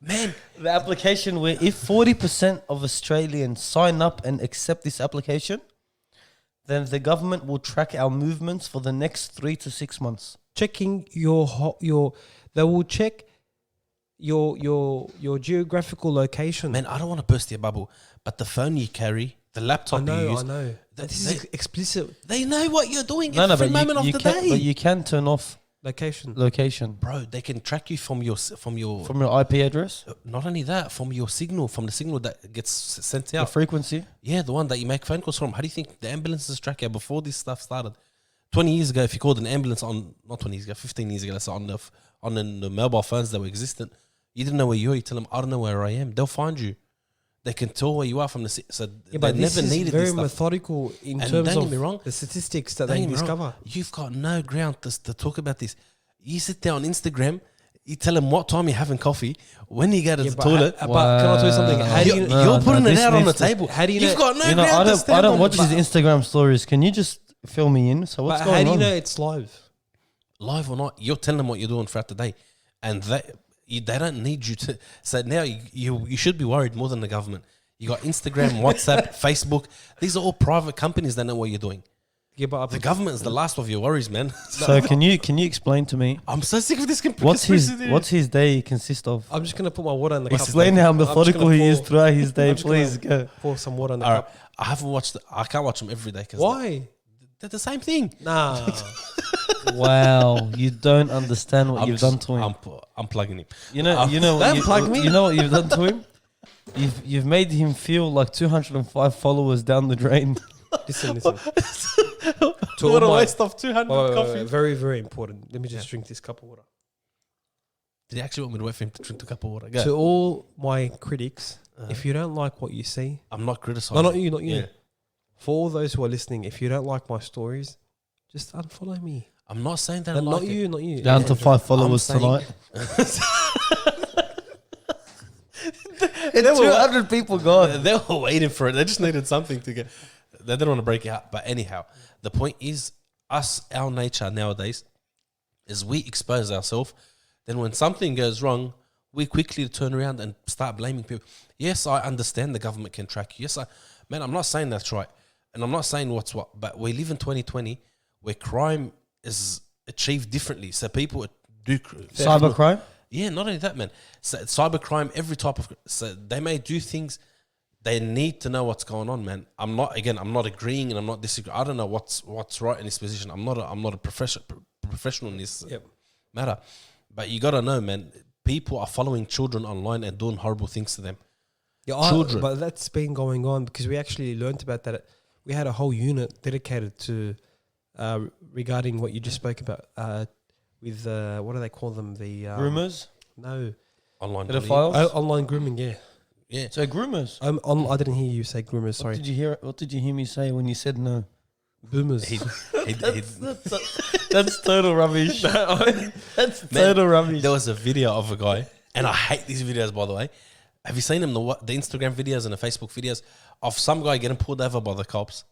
Man,
The application where if 40% of Australians sign up and accept this application, then the government will track our movements for the next 3 to 6 months.
Checking they will check your geographical location.
man, I don't want to burst your bubble, but the phone you carry, the laptop you use,
I know. This is explicit
they know what you're doing
No,
every
but
moment of
you
the
can,
day.
but you can turn off
location.
location
Bro, they can track you from your
from your IP address,
not only that, from your signal, from the signal that gets sent
the
out.
frequency.
Yeah, the one that you make phone calls from. How do you think the ambulances track you before this stuff started? 20 years ago, if you called an ambulance on, not 20 years ago, 15 years ago, so on the mobile phones that were existent, you didn't know where you are. You tell them, I don't know where I am. They'll find you. They can tell where you are from the. So they
But this
never
is
needed
very
this stuff.
methodical in
And
terms
don't
of
get me wrong,
the statistics that
Don't
they
get me wrong,
discover.
you've got no ground to talk about this. You sit there on Instagram, you tell them what time you're having coffee, when you go to the toilet.
But can I tell you something? How do you,
You're putting it
this
out on the
needs to-
table.
how do you
You've
know-
got no
You know,
ground to stand
I don't
on.
watch
But
his Instagram stories. Can you just fill me in? So what's
but
going
how do you
on?
know it's live?
live or not, you're telling them what you're doing throughout the day, and they don't need you to. So now you should be worried more than the government. You got Instagram, WhatsApp, Facebook. These are all private companies that know what you're doing.
Yeah, but
The government is the last of your worries, man.
So can you explain to me
I'm so sick of this.
what's his day consist of?
I'm just gonna put my water in the cup.
Explain how
I'm just
methodical
gonna
he is
pour-
throughout his day,
I'm just gonna
please. Go.
Pour some water in the
All right,
cup.
I haven't watched. I can't watch them every day because
Why?
they're the same thing.
Nah.
Wow, you don't understand what you've done to him.
I'm plugging him.
You know,
Don't plug me.
You know what you've done to him? You've made him feel like 205 followers down the drain.
Listen. To
What a
all my-
waste of 200 coffee.
very, very important. Let me just drink this cup of water.
Did he actually want me to wait for him to drink a cup of water? Go.
To all my critics,
Uh-huh.
if you don't like what you see,
I'm not criticizing.
no, not you, not you.
Yeah.
For all those who are listening, if you don't like my stories, just unfollow me.
I'm not saying that.
And
I
not
like it.
you, not you.
Down to 5
I'm
followers
saying-
tonight.
They were-
200 people gone.
They were waiting for it. They just needed something to get. They didn't want to break it out. But anyhow, the point is, our nature nowadays is we expose ourselves. Then when something goes wrong, we quickly turn around and start blaming people. Yes, I understand the government can track you. Yes, I'm not saying that's right. And I'm not saying what's what. But we live in 2020 where crime is achieved differently. So people do...
Cybercrime?
Yeah, not only that, man. So cybercrime, every type of... So they may do things... They need to know what's going on, man. I'm not agreeing and I'm not disagreeing. I don't know what's right in this position. I'm not a professional in this matter. But you got to know, man, people are following children online and doing horrible things to them.
Yeah,
Children.
but that's been going on because we actually learnt about that. We had a whole unit dedicated to regarding what you just spoke about with what do they call them? The
Groomers?
No,
Online
Pedophiles?
online grooming. Yeah,
Yeah.
So groomers.
I didn't hear you say groomers. Sorry,
What did you hear me say when you said no?
boomers.
That's total rubbish. That's total rubbish.
There was a video of a guy, and I hate these videos, by the way. Have you seen them, the Instagram videos and the Facebook videos of some guy getting pulled over by the cops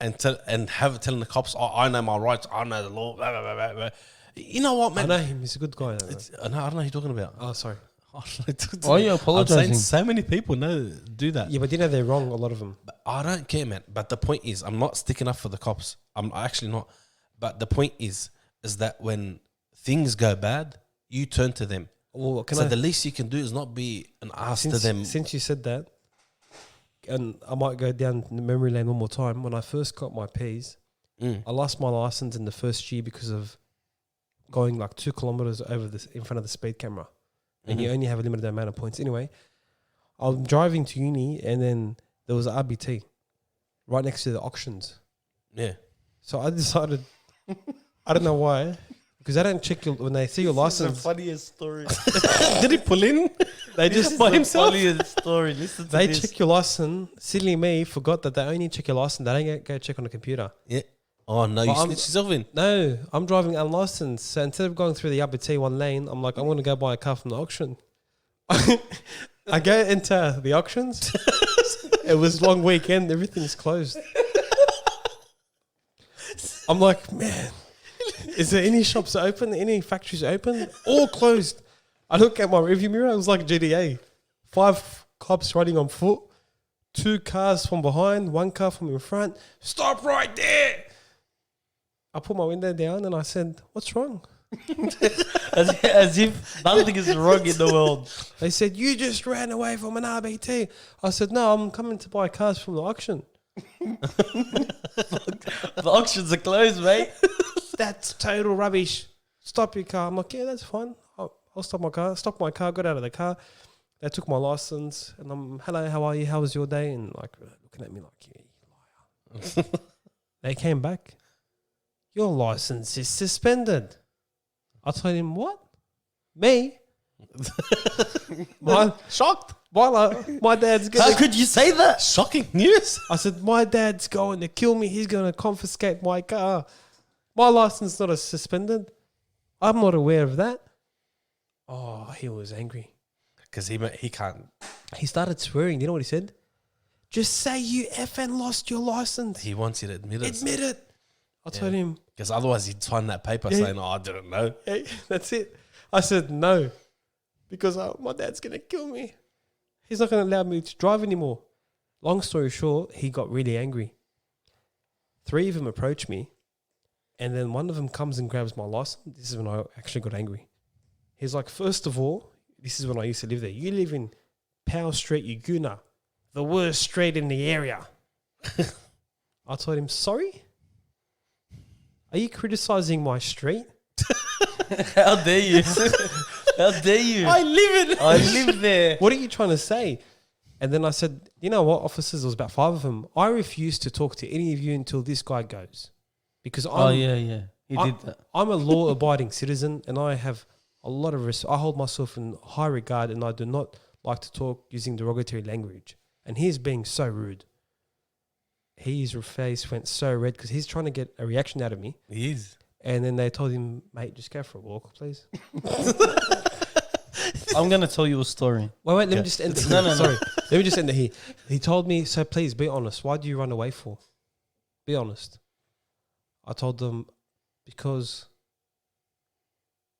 and telling the cops, oh, I know my rights, I know the law, blah, blah, blah, blah, blah. You know what, man?
I know him. He's a good guy.
I don't know who you're talking about.
Oh, sorry.
Why are you
I'm saying
apologizing?
so many people do that.
Yeah, but you know they're wrong. A lot of them.
But I don't care, man. But the point is, I'm not sticking up for the cops. I'm actually not. But the point is that when things go bad, you turn to them.
Well,
The least you can do is not be an ass to them.
Since you said that, and I might go down the memory lane one more time. When I first got my P's, I lost my license in the first year because of going like 2 kilometers over this in front of the speed camera, and you only have a limited amount of points. Anyway, I'm driving to uni, and then there was an RBT right next to the auctions.
Yeah.
So I decided, I don't know why, because they don't check your when they see your license.
funniest story.
Did he pull in?
They just
by himself.
Funniest story. Listen to
they
this.
check your license. Silly me forgot that they only check your license. They don't go check on the computer.
Yeah. Oh no, you
But I'm-
snitched yourself in.
No, I'm driving unlicensed. So instead of going through the RBT one lane, I'm like, I'm going to go buy a car from the auction. I go enter the auctions. It was long weekend. Everything's closed. I'm like, man, is there any shops open? Any factories open? All closed. I look at my rearview mirror. It was like GTA. 5 cops riding on foot. 2 cars from behind. 1 car from in front. Stop right there. I put my window down and I said, "What's wrong?"
as if nothing is wrong in the world.
They said, "You just ran away from an RBT." I said, "No, I'm coming to buy cars from the auction."
The auctions are closed, mate.
That's total rubbish. Stop your car. I'm like, "Yeah, that's fine. I'll stop my car." Stop my car. Got out of the car. They took my license and I'm, "Hello, how are you? How was your day?" And like looking at me like, "Yeah, you liar." They came back. "Your license is suspended." I told him, "What? Me?"
Shocked.
My dad's
How
gonna.
could you say that?
Shocking news.
I said, "My dad's going to kill me. He's going to confiscate my car. My license not suspended. I'm not aware of that." Oh, he was angry.
Because he can't.
He started swearing. You know what he said? "Just say you effing lost your license.
He wants you to admit it.
Admit it." I told him,
Because otherwise he'd sign that paper
Yeah.
saying, "Oh, I didn't know."
"Hey, that's it." I said, "No, because my dad's going to kill me. He's not going to allow me to drive anymore." Long story short, he got really angry. 3 of them approached me, and then one of them comes and grabs my license. This is when I actually got angry. He's like, "First of all, this is when I used to live there. You live in Powell Street, Uguna, the worst street in the area." I told him, "Sorry? Are you criticizing my street?"
How dare you? How dare you?
I live in.
I live there.
"What are you trying to say?" And then I said, "You know what, officers?" There was about 5 of them. "I refuse to talk to any of you until this guy goes, because
Oh yeah. He did that.
I'm a law-abiding citizen, and I have a lot of I hold myself in high regard, and I do not like to talk using derogatory language." And he's being so rude. His face went so red because he's trying to get a reaction out of me.
He is.
And then they told him, "Mate, just go for a walk, please."
I'm gonna tell you a story.
Wait, let me just end it.
No.
Sorry. Let me just end it here. He told me, "So please be honest. Why do you run away for? Be honest." I told them, "Because..."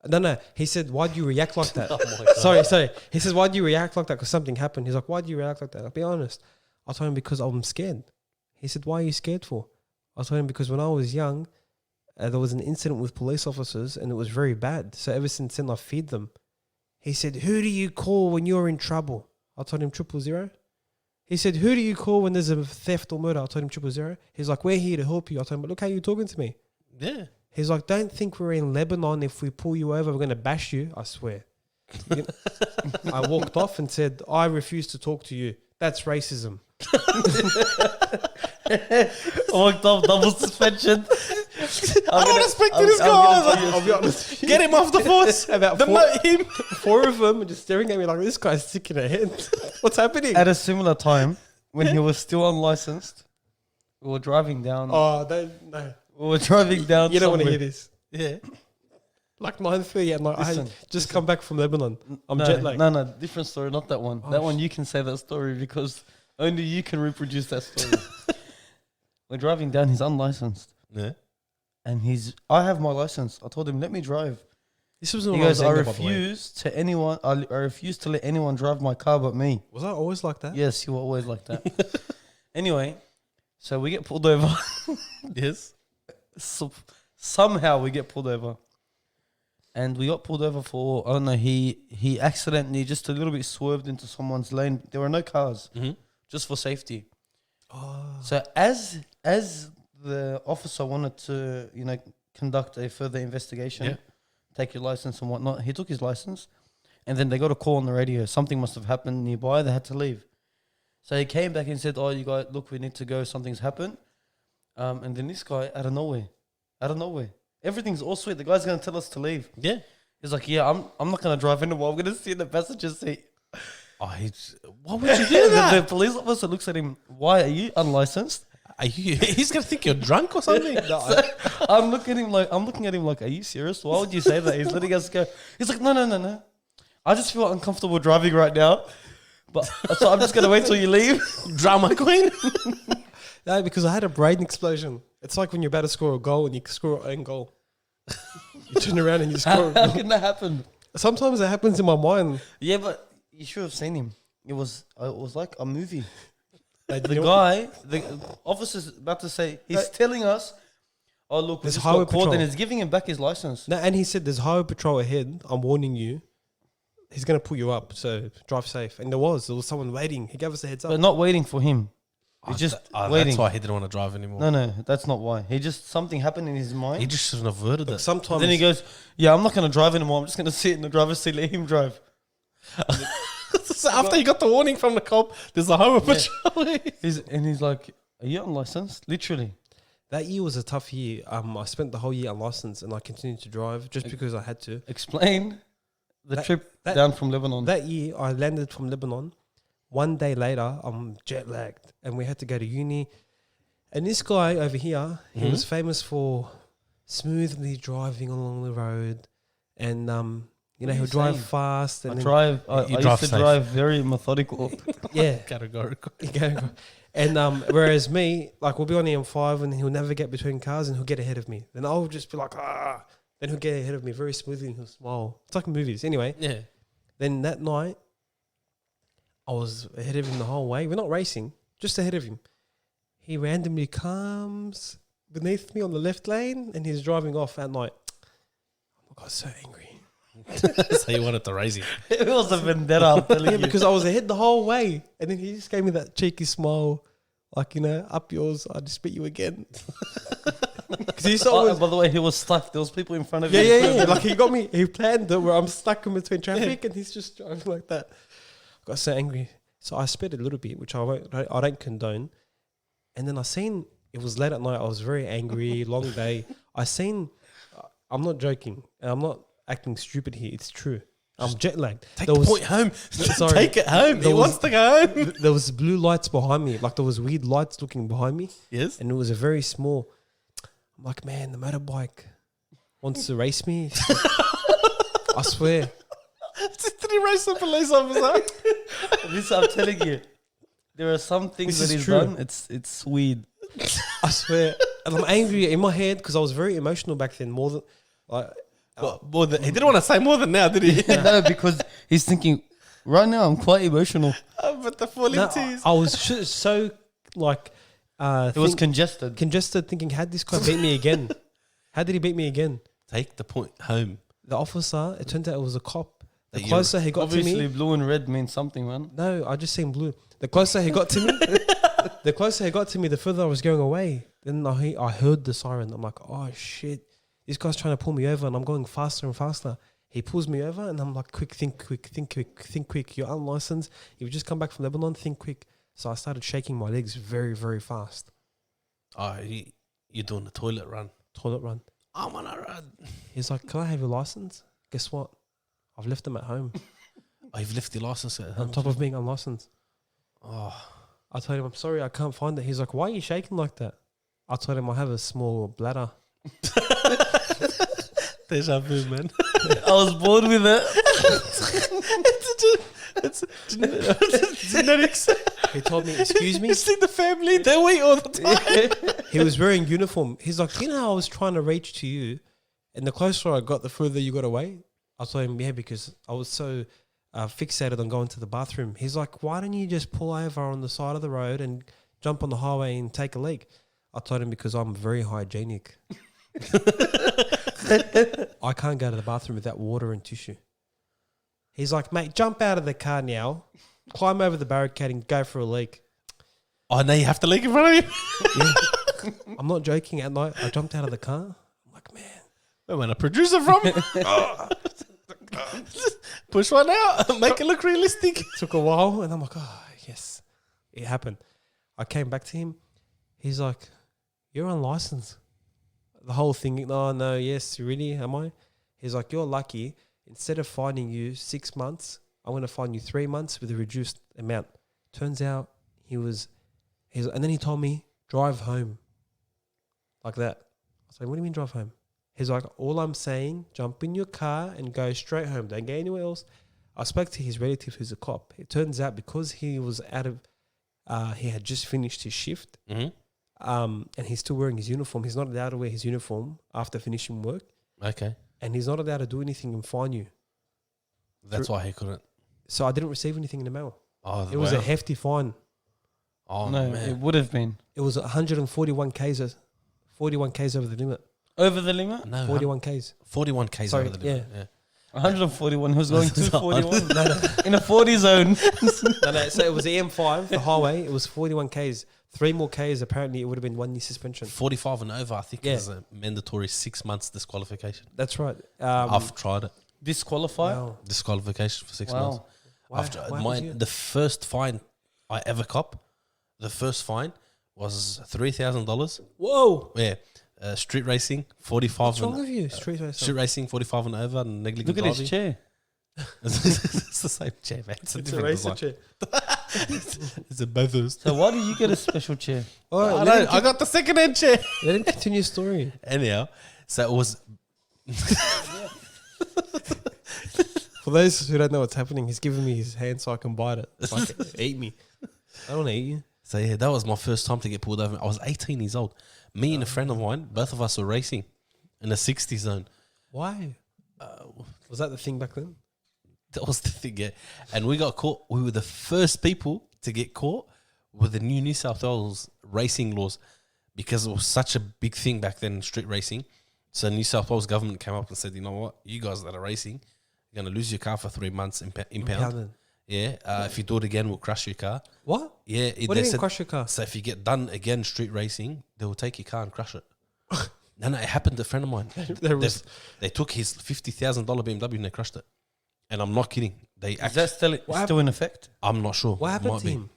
No. He said, "Why do you react like that?"
Oh my God.
Sorry. He says, "Why do you react like that?" Because something happened. He's like, "Why do you react like that?" I'll be honest. I told him, "Because I'm scared." He said, "Why are you scared for?" I told him, "Because when I was young, there was an incident with police officers and it was very bad. So ever since then, I feared them." He said, "Who do you call when you're in trouble?" I told him 000. He said, "Who do you call when there's a theft or murder?" I told him 000. He's like, "We're here to help you." I told him, "But look how you're talking to me."
Yeah.
He's like, "Don't think we're in Lebanon. If we pull you over, we're going to bash you." I swear. I walked off and said, "I refuse to talk to you. That's racism."
I walked off, double suspension.
I don't want to speak to this guy.
I'll be honest.
Get him off the force.
About
him.
4 of them are just staring at me like, "This guy's sick in the head. What's happening?"
At a similar time, when he was still unlicensed, we were driving down.
Oh, no.
We were driving down.
You don't want to
somewhere.
hear this.
Yeah.
Like 9:30 at night. I
Listen,
had just come back from Lebanon. I'm
no,
jet lagged.
No, different story, not that one.
Oh,
That one you can say that story because only you can reproduce that story. We're driving down. He's unlicensed,
Yeah.
and I have my license. I told him, "Let me drive."
This was
He
when
goes, "I
younger, by the way.
refuse to anyone. I refuse to let anyone drive my car but me."
Was I always like that?
Yes, you were always like that. Anyway, so we get pulled over.
Yes.
So somehow we get pulled over, and we got pulled over for, I don't know, he accidentally just a little bit swerved into someone's lane. There were no cars, just for safety.
Oh.
So as the officer wanted to, conduct a further investigation, take your license and whatnot, he took his license, and then they got a call on the radio. Something must have happened nearby. They had to leave. So he came back and said, "Oh, you guys, look, we need to go. Something's happened." And then this guy, out of nowhere, everything's all sweet. The guy's going to tell us to leave.
Yeah.
He's like, "Yeah, I'm not going to drive anymore. I'm going to sit in the passenger seat."
Oh, why would you do that?
The police officer looks at him. "Why are you unlicensed?"
He's gonna think you're drunk or something.
I'm looking at him like, "Are you serious? Why would you say that?" He's letting us go. He's like, No. I just feel uncomfortable driving right now, but so I'm just going to wait till you leave."
Drama queen.
No, because I had a brain explosion. It's like when you're about to score a goal and you score your own goal. You turn around and you score a
How
goal.
can that happen?
Sometimes it happens in my mind.
Yeah, but you should have seen him. It was like a movie.
The
The officer's about to say, he's telling us, oh, look,
There's
this
highway
got caught,
patrol.
and he's giving him back his license.
No, and he said there's highway patrol ahead. I'm warning you. He's gonna pull you up, so drive safe. And there was someone waiting. He gave us a heads up.
But not waiting for him. He's just waiting.
That's why he didn't want to drive anymore.
No, that's not why. He just, something happened in his mind.
He just shouldn't have averted
Look,
it.
sometimes
Then he goes, yeah, I'm not going to drive anymore. I'm just going to sit in the driver's seat, let him drive.
So after he got the warning from the cop, there's a highway patrol.
He's like, are you unlicensed? Literally.
that year was a tough year. I spent the whole year unlicensed, and I continued to drive just because I had to.
Explain the trip
that-
down from Lebanon.
That year, I landed from Lebanon. One day later, I'm jet lagged, and we had to go to uni. And this guy over here, he was famous for smoothly driving along the road, and you know,
are
he'll
you
drive
saying?
fast. And
I
then-
drive. I
You
used
drive
to
safe.
drive very methodical.
yeah.
Categorical.
And whereas me, like, we'll be on the M5 and he'll navigate between cars and he'll get ahead of me. Then I'll just be like, ah. Then he'll get ahead of me very smoothly and he'll smile. It's like movies. Anyway,
Yeah.
then that night, I was ahead of him the whole way. We're not racing, just ahead of him. He randomly comes beneath me on the left lane and he's driving off at night. I got so angry.
So you wanted to raise him.
It was a vendetta, I'm telling
Yeah,
you.
because I was ahead the whole way. And then he just gave me that cheeky smile. Like, you know, up yours, I just spit you again. Because he's always...
By the way, he was stuck. There was people in front of
Yeah,
him.
yeah. Like, he got me... He planned it where I'm stuck in between traffic and he's just driving like that. I got so angry. So I spit a little bit, which I don't condone. And then I seen... It was late at night. I was very angry, long day. I seen... I'm not joking. And I'm not acting stupid here. It's true. I'm jet lagged.
Take
There
the
was-
point home.
Sorry.
Take it home. He
There was-
wants to go home.
There was blue lights behind me. Like, there was weird lights looking behind me.
Yes.
And it was a very small... I'm like, man, the motorbike wants to race me. I swear.
Did he race the police officer?
This, I'm telling you, there are some things
This
that
is
he's
true.
done. It's weird.
I swear. And I'm angry in my head because I was very emotional back then. More than... like.
More than, he didn't want to say more than now, did he?
No, because he's thinking, right now I'm quite emotional.
But the falling
No,
tears.
I was so like...
It was congested.
congested thinking, how did this guy beat me again? How did he beat me again?
Take the point home.
The officer, it turned out it was a cop. The
That
closer he got to
Obviously,
me...
blue and red means something, man.
No, I just seen blue. The closer he got to me, the further I was going away. Then I heard the siren. I'm like, oh shit, this guy's trying to pull me over, and I'm going faster and faster. He pulls me over, and I'm like, quick, think quick. You're unlicensed. You've just come back from Lebanon. Think quick. So I started shaking my legs very, very fast.
Oh, you're doing the toilet run.
Toilet run.
I'm on a run.
He's like, can I have your license? Guess what? I've left them at home.
Oh, you've left your license at home.
On top of being unlicensed.
Oh,
I told him, I'm sorry, I can't find it. He's like, why are you shaking like that? I told him I have a small bladder.
deja vu, man.
I was bored with it.
It's genetics.
He told me, excuse me.
You see the family, they wait all the time.
He was wearing uniform. He's like, you know how I was trying to reach to you, and the closer I got, the further you got away? I told him, yeah, because I was so fixated on going to the bathroom. He's like, why don't you just pull over on the side of the road and jump on the highway and take a leak? I told him, because I'm very hygienic. I can't go to the bathroom without water and tissue. He's like, mate, jump out of the car now, climb over the barricade and go for a leak.
Oh, now you have to leak in front of you.
Yeah. I'm not joking. At night, I jumped out of the car. I'm like, man.
Where when a producer from? Push one out. Make it look realistic.
Took a while, and I'm like, oh, yes. It happened. I came back to him. He's like, you're unlicensed. The whole thing, no, yes, really, am I? He's like, you're lucky. Instead of finding you 6 months, I'm going to fine you 3 months with a reduced amount. Turns out and then he told me, drive home. Like that. I was like, what do you mean drive home? He's like, all I'm saying, jump in your car and go straight home. Don't go anywhere else. I spoke to his relative who's a cop. It turns out because he was he had just finished his shift,
Mm-hmm.
and he's still wearing his uniform. He's not allowed to wear his uniform after finishing work,
Okay.
and he's not allowed to do anything and fine you.
That's why he couldn't.
So I didn't receive anything in the mail.
Oh,
It was a
wow.
hefty fine.
Oh
no,
man.
it would have been
It was 141 Ks, 41 Ks over the limit.
over the limit.
No,
41 Ks.
41 Ks
Sorry,
over the limit. Yeah.
141. He was going 241
No, no,
in a 40 zone.
no. So it was the M5, the highway. It was 41 Ks. 3 more Ks. Apparently, it would have been 1 year suspension.
45 and over, I think,
Yeah.
is a mandatory 6 months disqualification.
That's right.
I've tried it.
Disqualify.
Wow.
Disqualification for 6 months.
Wow.
Why-
After
why was
mine,
you-
the first fine I ever cop, the first fine was $3,000.
Whoa.
Yeah, street racing 45
What's wrong
and
with you? Street racer.
street racing 45 and over, and negligent
Look at his
driving.
chair.
It's the same chair, man. It's a
It's a
different
racer
design.
chair.
It's a both of us.
So why did you get a special chair?
All right,
I,
let him
know, I got the second hand chair.
let him continue his story.
Anyhow, so it was
For those who don't know what's happening, he's giving me his hand so I can bite it. Like, eat me. I don't want to eat you.
so yeah, that was my first time to get pulled over. I was 18 years old. Me and a friend of mine, both of us were racing in a 60 zone.
Why? Was that the thing back then?
That was the thing, yeah. And we got caught. We were the first people to get caught with the New South Wales racing laws because it was such a big thing back then in street racing. So New South Wales government came up and said, you know what, you guys that are racing, you're going to lose your car for 3 months impound.
Impounded.
Yeah. If you do it again, we'll crush your car.
What?
Yeah.
What do
they
you mean
said-
crush your car?
So if you get done again street racing, they will take your car and crush it. No, it happened to a friend of mine.
There was,
They took his $50,000 BMW and they crushed it. And I'm not kidding. They
Is
actually,
that still in effect?
I'm not sure.
what
It
happened
might
to
be.
him?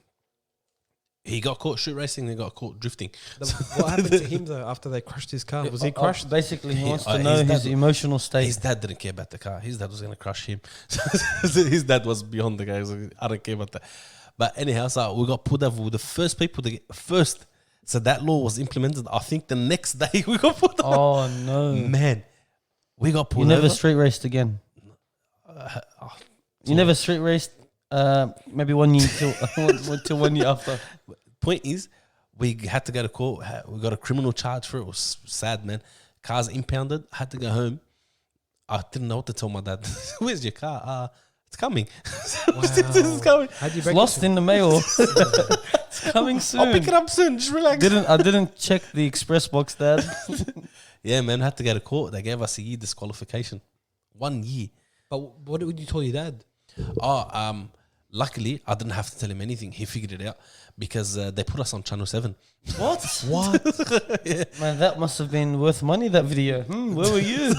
He got caught street racing. They got caught drifting.
What happened to him though after they crushed his car? Was he crushed?
Basically, he
He-
wants to
his
know
dad-
his emotional state.
His dad didn't care about the car. His dad was going to crush him. His dad was beyond the guy. He was like, I don't care about that. But anyhow, so we got pulled over. We were the first people to get first. So that law was implemented. I think the next day we got pulled over.
Oh no!
Man, we got
You
pulled
never
over.
street raced again.
Oh,
You never street raced. Maybe 1 year till 1 year after.
Point is, we had to go to court. We got a criminal charge for it. It was sad, man. Car's impounded. Had to go home. I didn't know what to tell my dad. Where's your car? It's coming. This is coming.
How'd you
It's
break
lost
into?
in the mail. It's coming soon.
I'll pick it up soon. Just relax.
I didn't check the express box, Dad.
Yeah, man. Had to go to court. They gave us a year disqualification. 1 year.
But what did you tell your dad?
Luckily, I didn't have to tell him anything. He figured it out because they put us on Channel 7.
What?
What?
Man, that must have been worth money. That video. Where were you?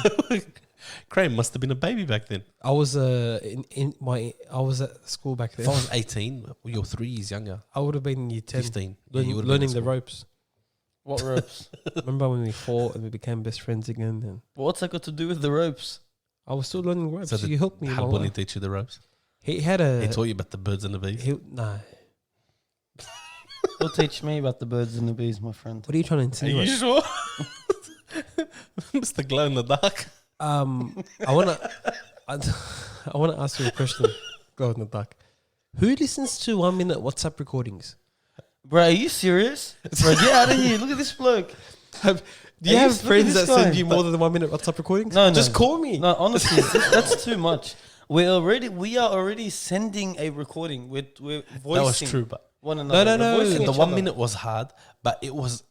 Crane must have been a baby back then.
I was I was at school back
If I
then.
was 18, you're 3 years younger.
I would have been in year 10,
15. Yeah, you would've been
learning
at
the
school.
ropes.
What ropes?
Remember when we fought and we became best friends again? And
What's that got to do with the ropes?
I was still learning ropes.
So
So
the-
you helped me. in
How
my
Bonnie
life.
teach you the ropes?
He had a.
He taught you about the birds and the bees.
No.
You'll teach me about the birds and the bees, my friend.
What are you trying to insinuate?
sure? Mr. Glow in the dark.
I wanna ask you a question. Glow in the dark. Who listens to 1 minute WhatsApp recordings?
Bro, are you serious? Bro, get out of here. Look at this bloke.
Do you
Hey,
have
look at
friends
this
that send
guy.
you more than 1 minute WhatsApp recordings?
No, no.
Just call me.
No, honestly, that's too much. We are already sending a recording. We're voicing
That was true, but
one another.
No,
We're
no.
voicing
the
each
1
other.
minute was hard, but it was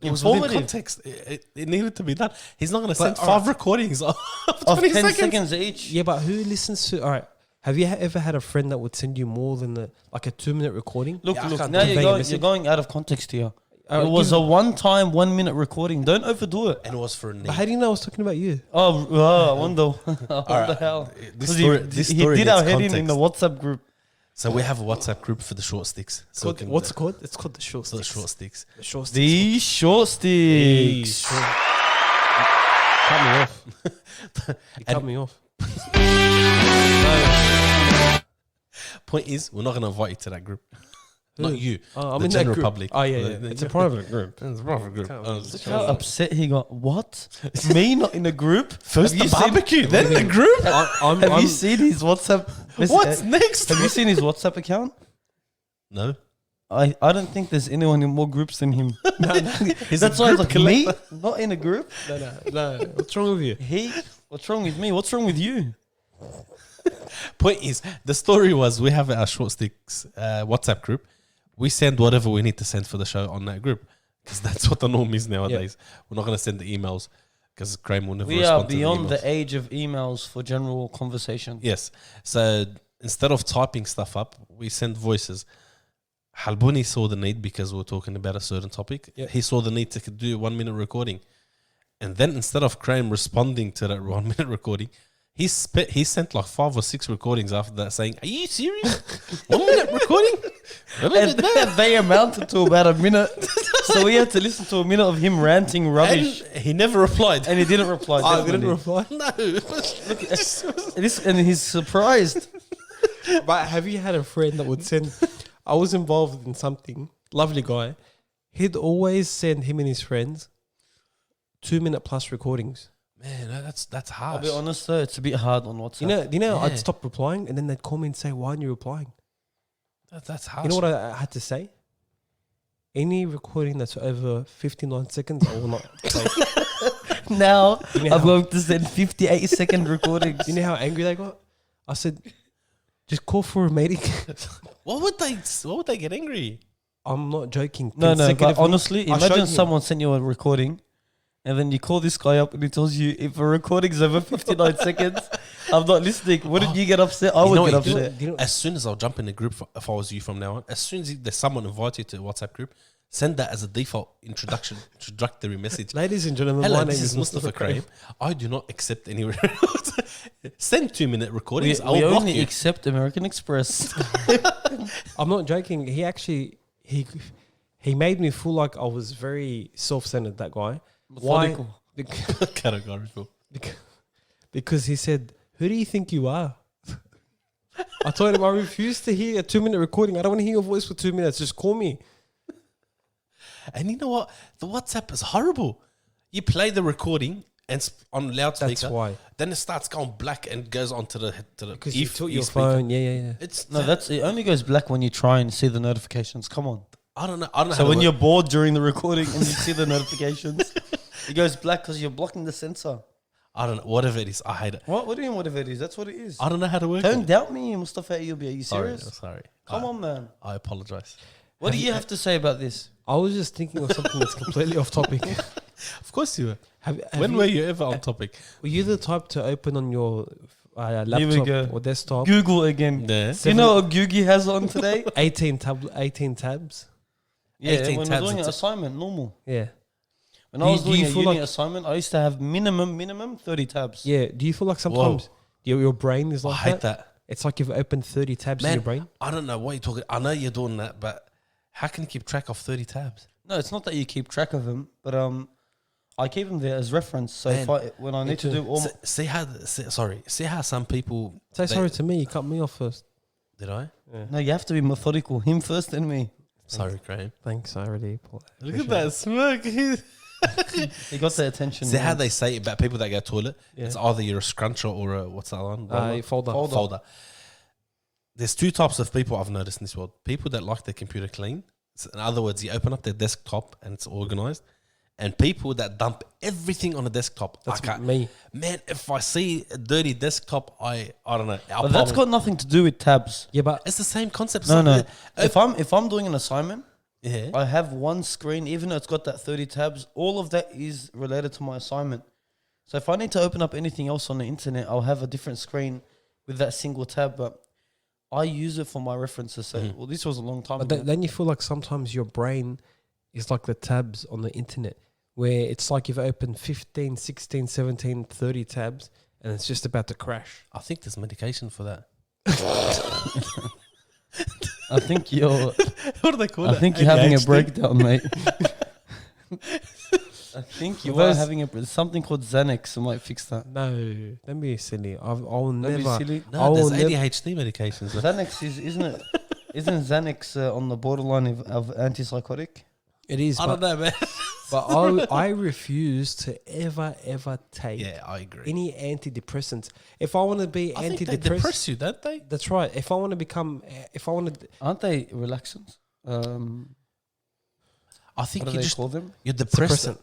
within
Informative.
context. It needed to be done. He's not going to send
But,
5 recordings of
of
20
10
seconds.
seconds each.
Yeah, but who listens to? All right. Have you ever had a friend that would send you more than like a 2 minute recording?
Look,
Yeah, I
look.
can't
Now
convey a
you're
message.
going out of context here.
Alright,
It was
give-
a one-time 1 minute recording. Don't overdo it.
And it was for a need.
But how do you know I was talking about you?
Oh, I wonder. What the
Alright,
hell?
This
'Cause
story,
he,
this
he
story
did
needs
our heading
context.
in the WhatsApp group.
So we have a WhatsApp group for the short sticks. So we can-
What's it called? It's called the short
so the
sticks.
short sticks.
The short sticks.
The short sticks.
Cut me off. You cut me off.
Point is, we're not going to invite you to that group. Not you.
Oh, I'm
the
in that
general
group.
public.
Oh yeah, yeah. It's a private group.
It's a private group.
Can't-
Oh,
Look how upset he got. What? Me not in a group?
First
Have
the
you seen-
barbecue, then the group.
Have you seen his WhatsApp?
What's next?
Have you seen his WhatsApp account?
No.
I don't think there's anyone in more groups than him.
He's
That's
a
why I was
group
like, me?
collector.
Not in a group?
No. What's wrong with you?
He? What's wrong with me? What's wrong with you?
Point is, the story was we have our short sticks WhatsApp group. We send whatever we need to send for the show on that group because that's what the norm is nowadays. We're not going to send the emails because Graham will never
We
respond
are
to
beyond
the
the age of emails for general conversation.
Yes. So instead of typing stuff up, we send voices. Halbuni saw the need because we were talking about a certain topic.
Yeah.
He saw the need to do a 1 minute recording. And then instead of Graham responding to that 1 minute recording, he sent like 5 or 6 recordings after that saying, "Are you serious? 1 minute recording?"
And they amounted to about a minute. So we had to listen to a minute of him ranting rubbish.
And he never replied.
And he didn't reply.
I didn't
definitely.
reply.
No.
And he's surprised.
But have you had a friend that would send? I was involved in something. Lovely guy. He'd always send him and his friends 2 minute plus recordings.
Man, that's harsh.
I'll be honest though, it's a bit hard on WhatsApp.
You know,
Yeah.
I'd stop replying and then they'd call me and say, "Why aren't you replying?"
That's harsh.
You know what I had to say? Any recording that's over 59 seconds, I will not play.
Now
You know
I'm
how-
going to send 58-second recordings.
You know how angry they got? I said, "Just call for a meeting."
What would they get angry?
I'm not joking.
No, but
Consecutively,
honestly,
I showed
imagine
him.
someone sent you a recording and then you call this guy up and he tells you if a recording's over 59 seconds, I'm not listening. Wouldn't you get upset? I
You know
would get
what you do?
upset.
You know,
As soon as I'll jump in the group, if I was you from now on, as soon as there's someone invite you to a WhatsApp group, send that as a default introductory message.
ladies and gentlemen,
Hello,
my
this
name
is Mustafa
Karim.
Karim. I do not accept any. Send 2 minute
We,
recordings. I
we
will block
only
you.
accept American Express.
I'm not joking. He actually he made me feel like I was very self-centered. That guy. Why?
Methodical.
Categorical.
Because he said, "Who do you think you are?" I told him I refuse to hear a 2 minute recording. I don't want to hear your voice for 2 minutes. Just call me.
And you know what? The WhatsApp is horrible. You play the recording and on loudspeaker.
That's why.
Then it starts going black and goes onto the
Because you took your
e-speaker.
phone. Yeah.
It's
No, it only goes black when you try and see the notifications. Come on.
I don't know. I don't know.
So
how
when
to
you're
work.
bored during the recording and you see the notifications, it goes black because you're blocking the sensor.
I don't know. Whatever it is, I hate it.
What do you mean whatever it is? That's what it is.
I don't know how to work.
Don't
it.
doubt me, Mustafa Ayyubi. Are you
Sorry,
serious?
sorry.
Come on, man.
I apologize.
What do you have to say about this?
I was just thinking of something that's completely off topic.
Of course you were.
Have
When
you,
were you ever on topic?
were you the type to open on your
Here we
laptop
go.
or desktop
Google again.
Yeah.
You know what Googie has on today?
18 tabs?
Yeah,
18
when we're
tabs
doing an
into-
assignment, normal.
Yeah.
When
Do
I
you-
was
do
doing
you
a
feel
uni
like-
assignment, I used to have minimum 30 tabs.
Yeah. Do you feel like sometimes your brain is
I
like
hate
that?
that.
It's like you've opened 30 tabs in
Man,
your brain.
I don't know what you're talking. I know you're doing that, but how can you keep track of 30 tabs?
No, it's not that you keep track of them, but I keep them there as reference. So if
Man,
when I need to
too.
do all
See how some people
Say
they-
sorry to me. You cut me off first.
Did I?
no, you have to be methodical. Him first, then me.
Sorry, Graham.
Thanks. I already.
Look at that smirk.
He got the attention.
See how
man.
they say about people that go toilet?
Yeah.
It's either you're a scruncher or a what's that one? Roller?
Folder.
Folder. There's 2 types of people I've noticed in this world. People that like their computer clean. So in other words, you open up their desktop and it's organized. And people that dump everything on the desktop.
That's
I can't.
me.
Man, if I see a dirty desktop, I don't know.
But that's got nothing to do with tabs.
Yeah, but
It's the same concept.
No. If I'm doing an assignment,
Yeah.
I have one screen, even though it's got that 30 tabs. All of that is related to my assignment. So if I need to open up anything else on the internet, I'll have a different screen with that single tab. But I use it for my references. So, well, this was a long time ago.
then you feel like sometimes your brain is like the tabs on the internet, where it's like you've opened 15, 16, 17, 30 tabs, and it's just about to crash.
I think there's medication for that.
I think you're.
What do they call
I
it?
think you're having a
ADHD?
breakdown, mate. I think you
For
are
those-
having something called Xanax. I might fix that.
No, don't be silly. I will
Don't be
never.
silly.
I
No,
will
there's
nev-
ADHD medications.
Xanax isn't it? Isn't Xanax on the borderline of antipsychotic?
It is,
I don't know, man.
but I refuse to ever take
Yeah, I agree.
any antidepressants. If I want to be
I think they
antidepressant,
depress you, don't they?
that's right. If I want to become, if I want to,
Aren't they relaxants?
I think
What do
you
they
just
call them?
you're depressed.
Suppressant.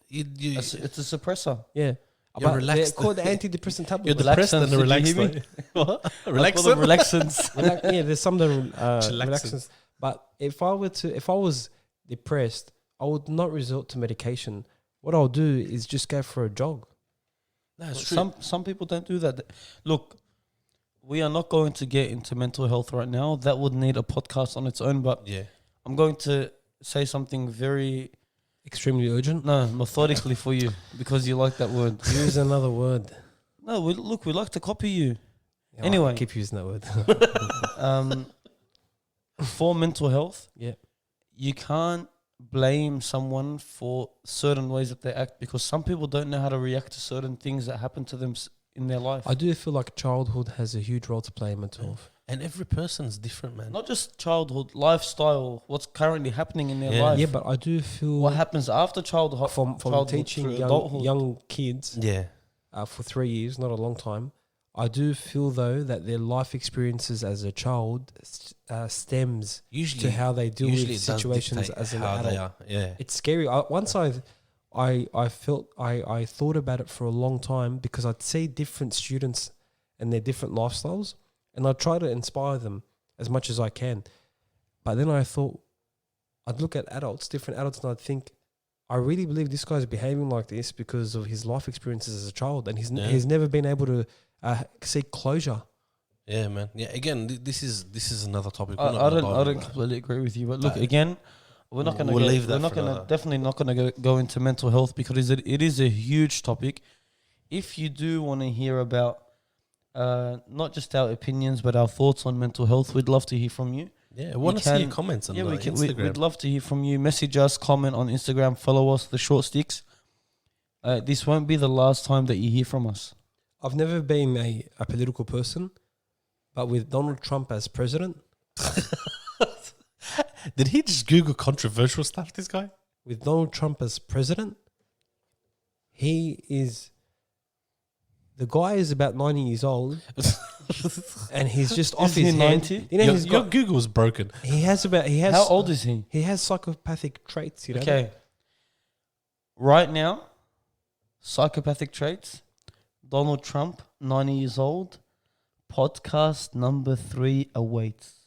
Yeah, you
It's a suppressor.
yeah.
You're
But
relaxed.
They're called antidepressant tablets.
You're
but-
depressed and
Relaxants, did you
relaxed.
hear me?
What?
I call them
Relaxant?
relaxants.
yeah, there's some that are
Chillaxants.
relaxants. But if I was depressed, I would not resort to medication. What I'll do is just go for a jog.
No, it's true.
Some people don't do that. Look, we are not going to get into mental health right now. That would need a podcast on its own. But
Yeah.
I'm going to say something very
Extremely urgent.
methodically for you because you like that word.
Use another word.
No, we like to copy you.
Yeah,
Anyway.
I keep using that word.
For mental health,
Yeah.
you can't blame someone for certain ways that they act because some people don't know how to react to certain things that happen to them in their life.
I do feel like childhood has a huge role to play in mental health.
And every person's different, man.
Not just childhood, lifestyle, what's currently happening in their
Yeah.
life.
Yeah, but I do feel
What happens after childhood?
from
childhood
teaching
through
young,
adulthood.
young kids
Yeah.
For 3 years, not a long time. I do feel though that their life experiences as a child stems
Usually,
to how they deal
usually
with
it does
situations
dictate
as an
how
adult.
they are. Yeah.
It's scary. I thought about it for a long time because I'd see different students and their different lifestyles, and I'd try to inspire them as much as I can. But then I thought I'd look at different adults, and I'd think, I really believe this guy's behaving like this because of his life experiences as a child, and he's never been able to seek closure.
Yeah, man. Yeah. Again, this is another topic. We're not
I
gonna
don't
dive into that.
completely agree with you, but look again, we're not going to
We'll leave that
we're not
for
going to
another-
definitely not going to go into mental health because it is a huge topic. If you do want to hear about not just our opinions but our thoughts on mental health, we'd love to hear from you.
Yeah, I want to see
can-
your comments on the
We'd
Instagram.
love to hear from you. Message us, comment on Instagram, follow us, The Short Sticks. This won't be the last time that you hear from us.
I've never been a political person, but with Donald Trump as president,
Did he just Google controversial stuff, this guy?
with Donald Trump as president, the guy is about 90 years old, and he's just off
Is
his
he
head.
90?
You know,
Your Google is broken.
How old is he?
He has psychopathic traits. You know.
Okay. Right now, psychopathic traits. Donald Trump, 90 years old. Podcast number 3 awaits.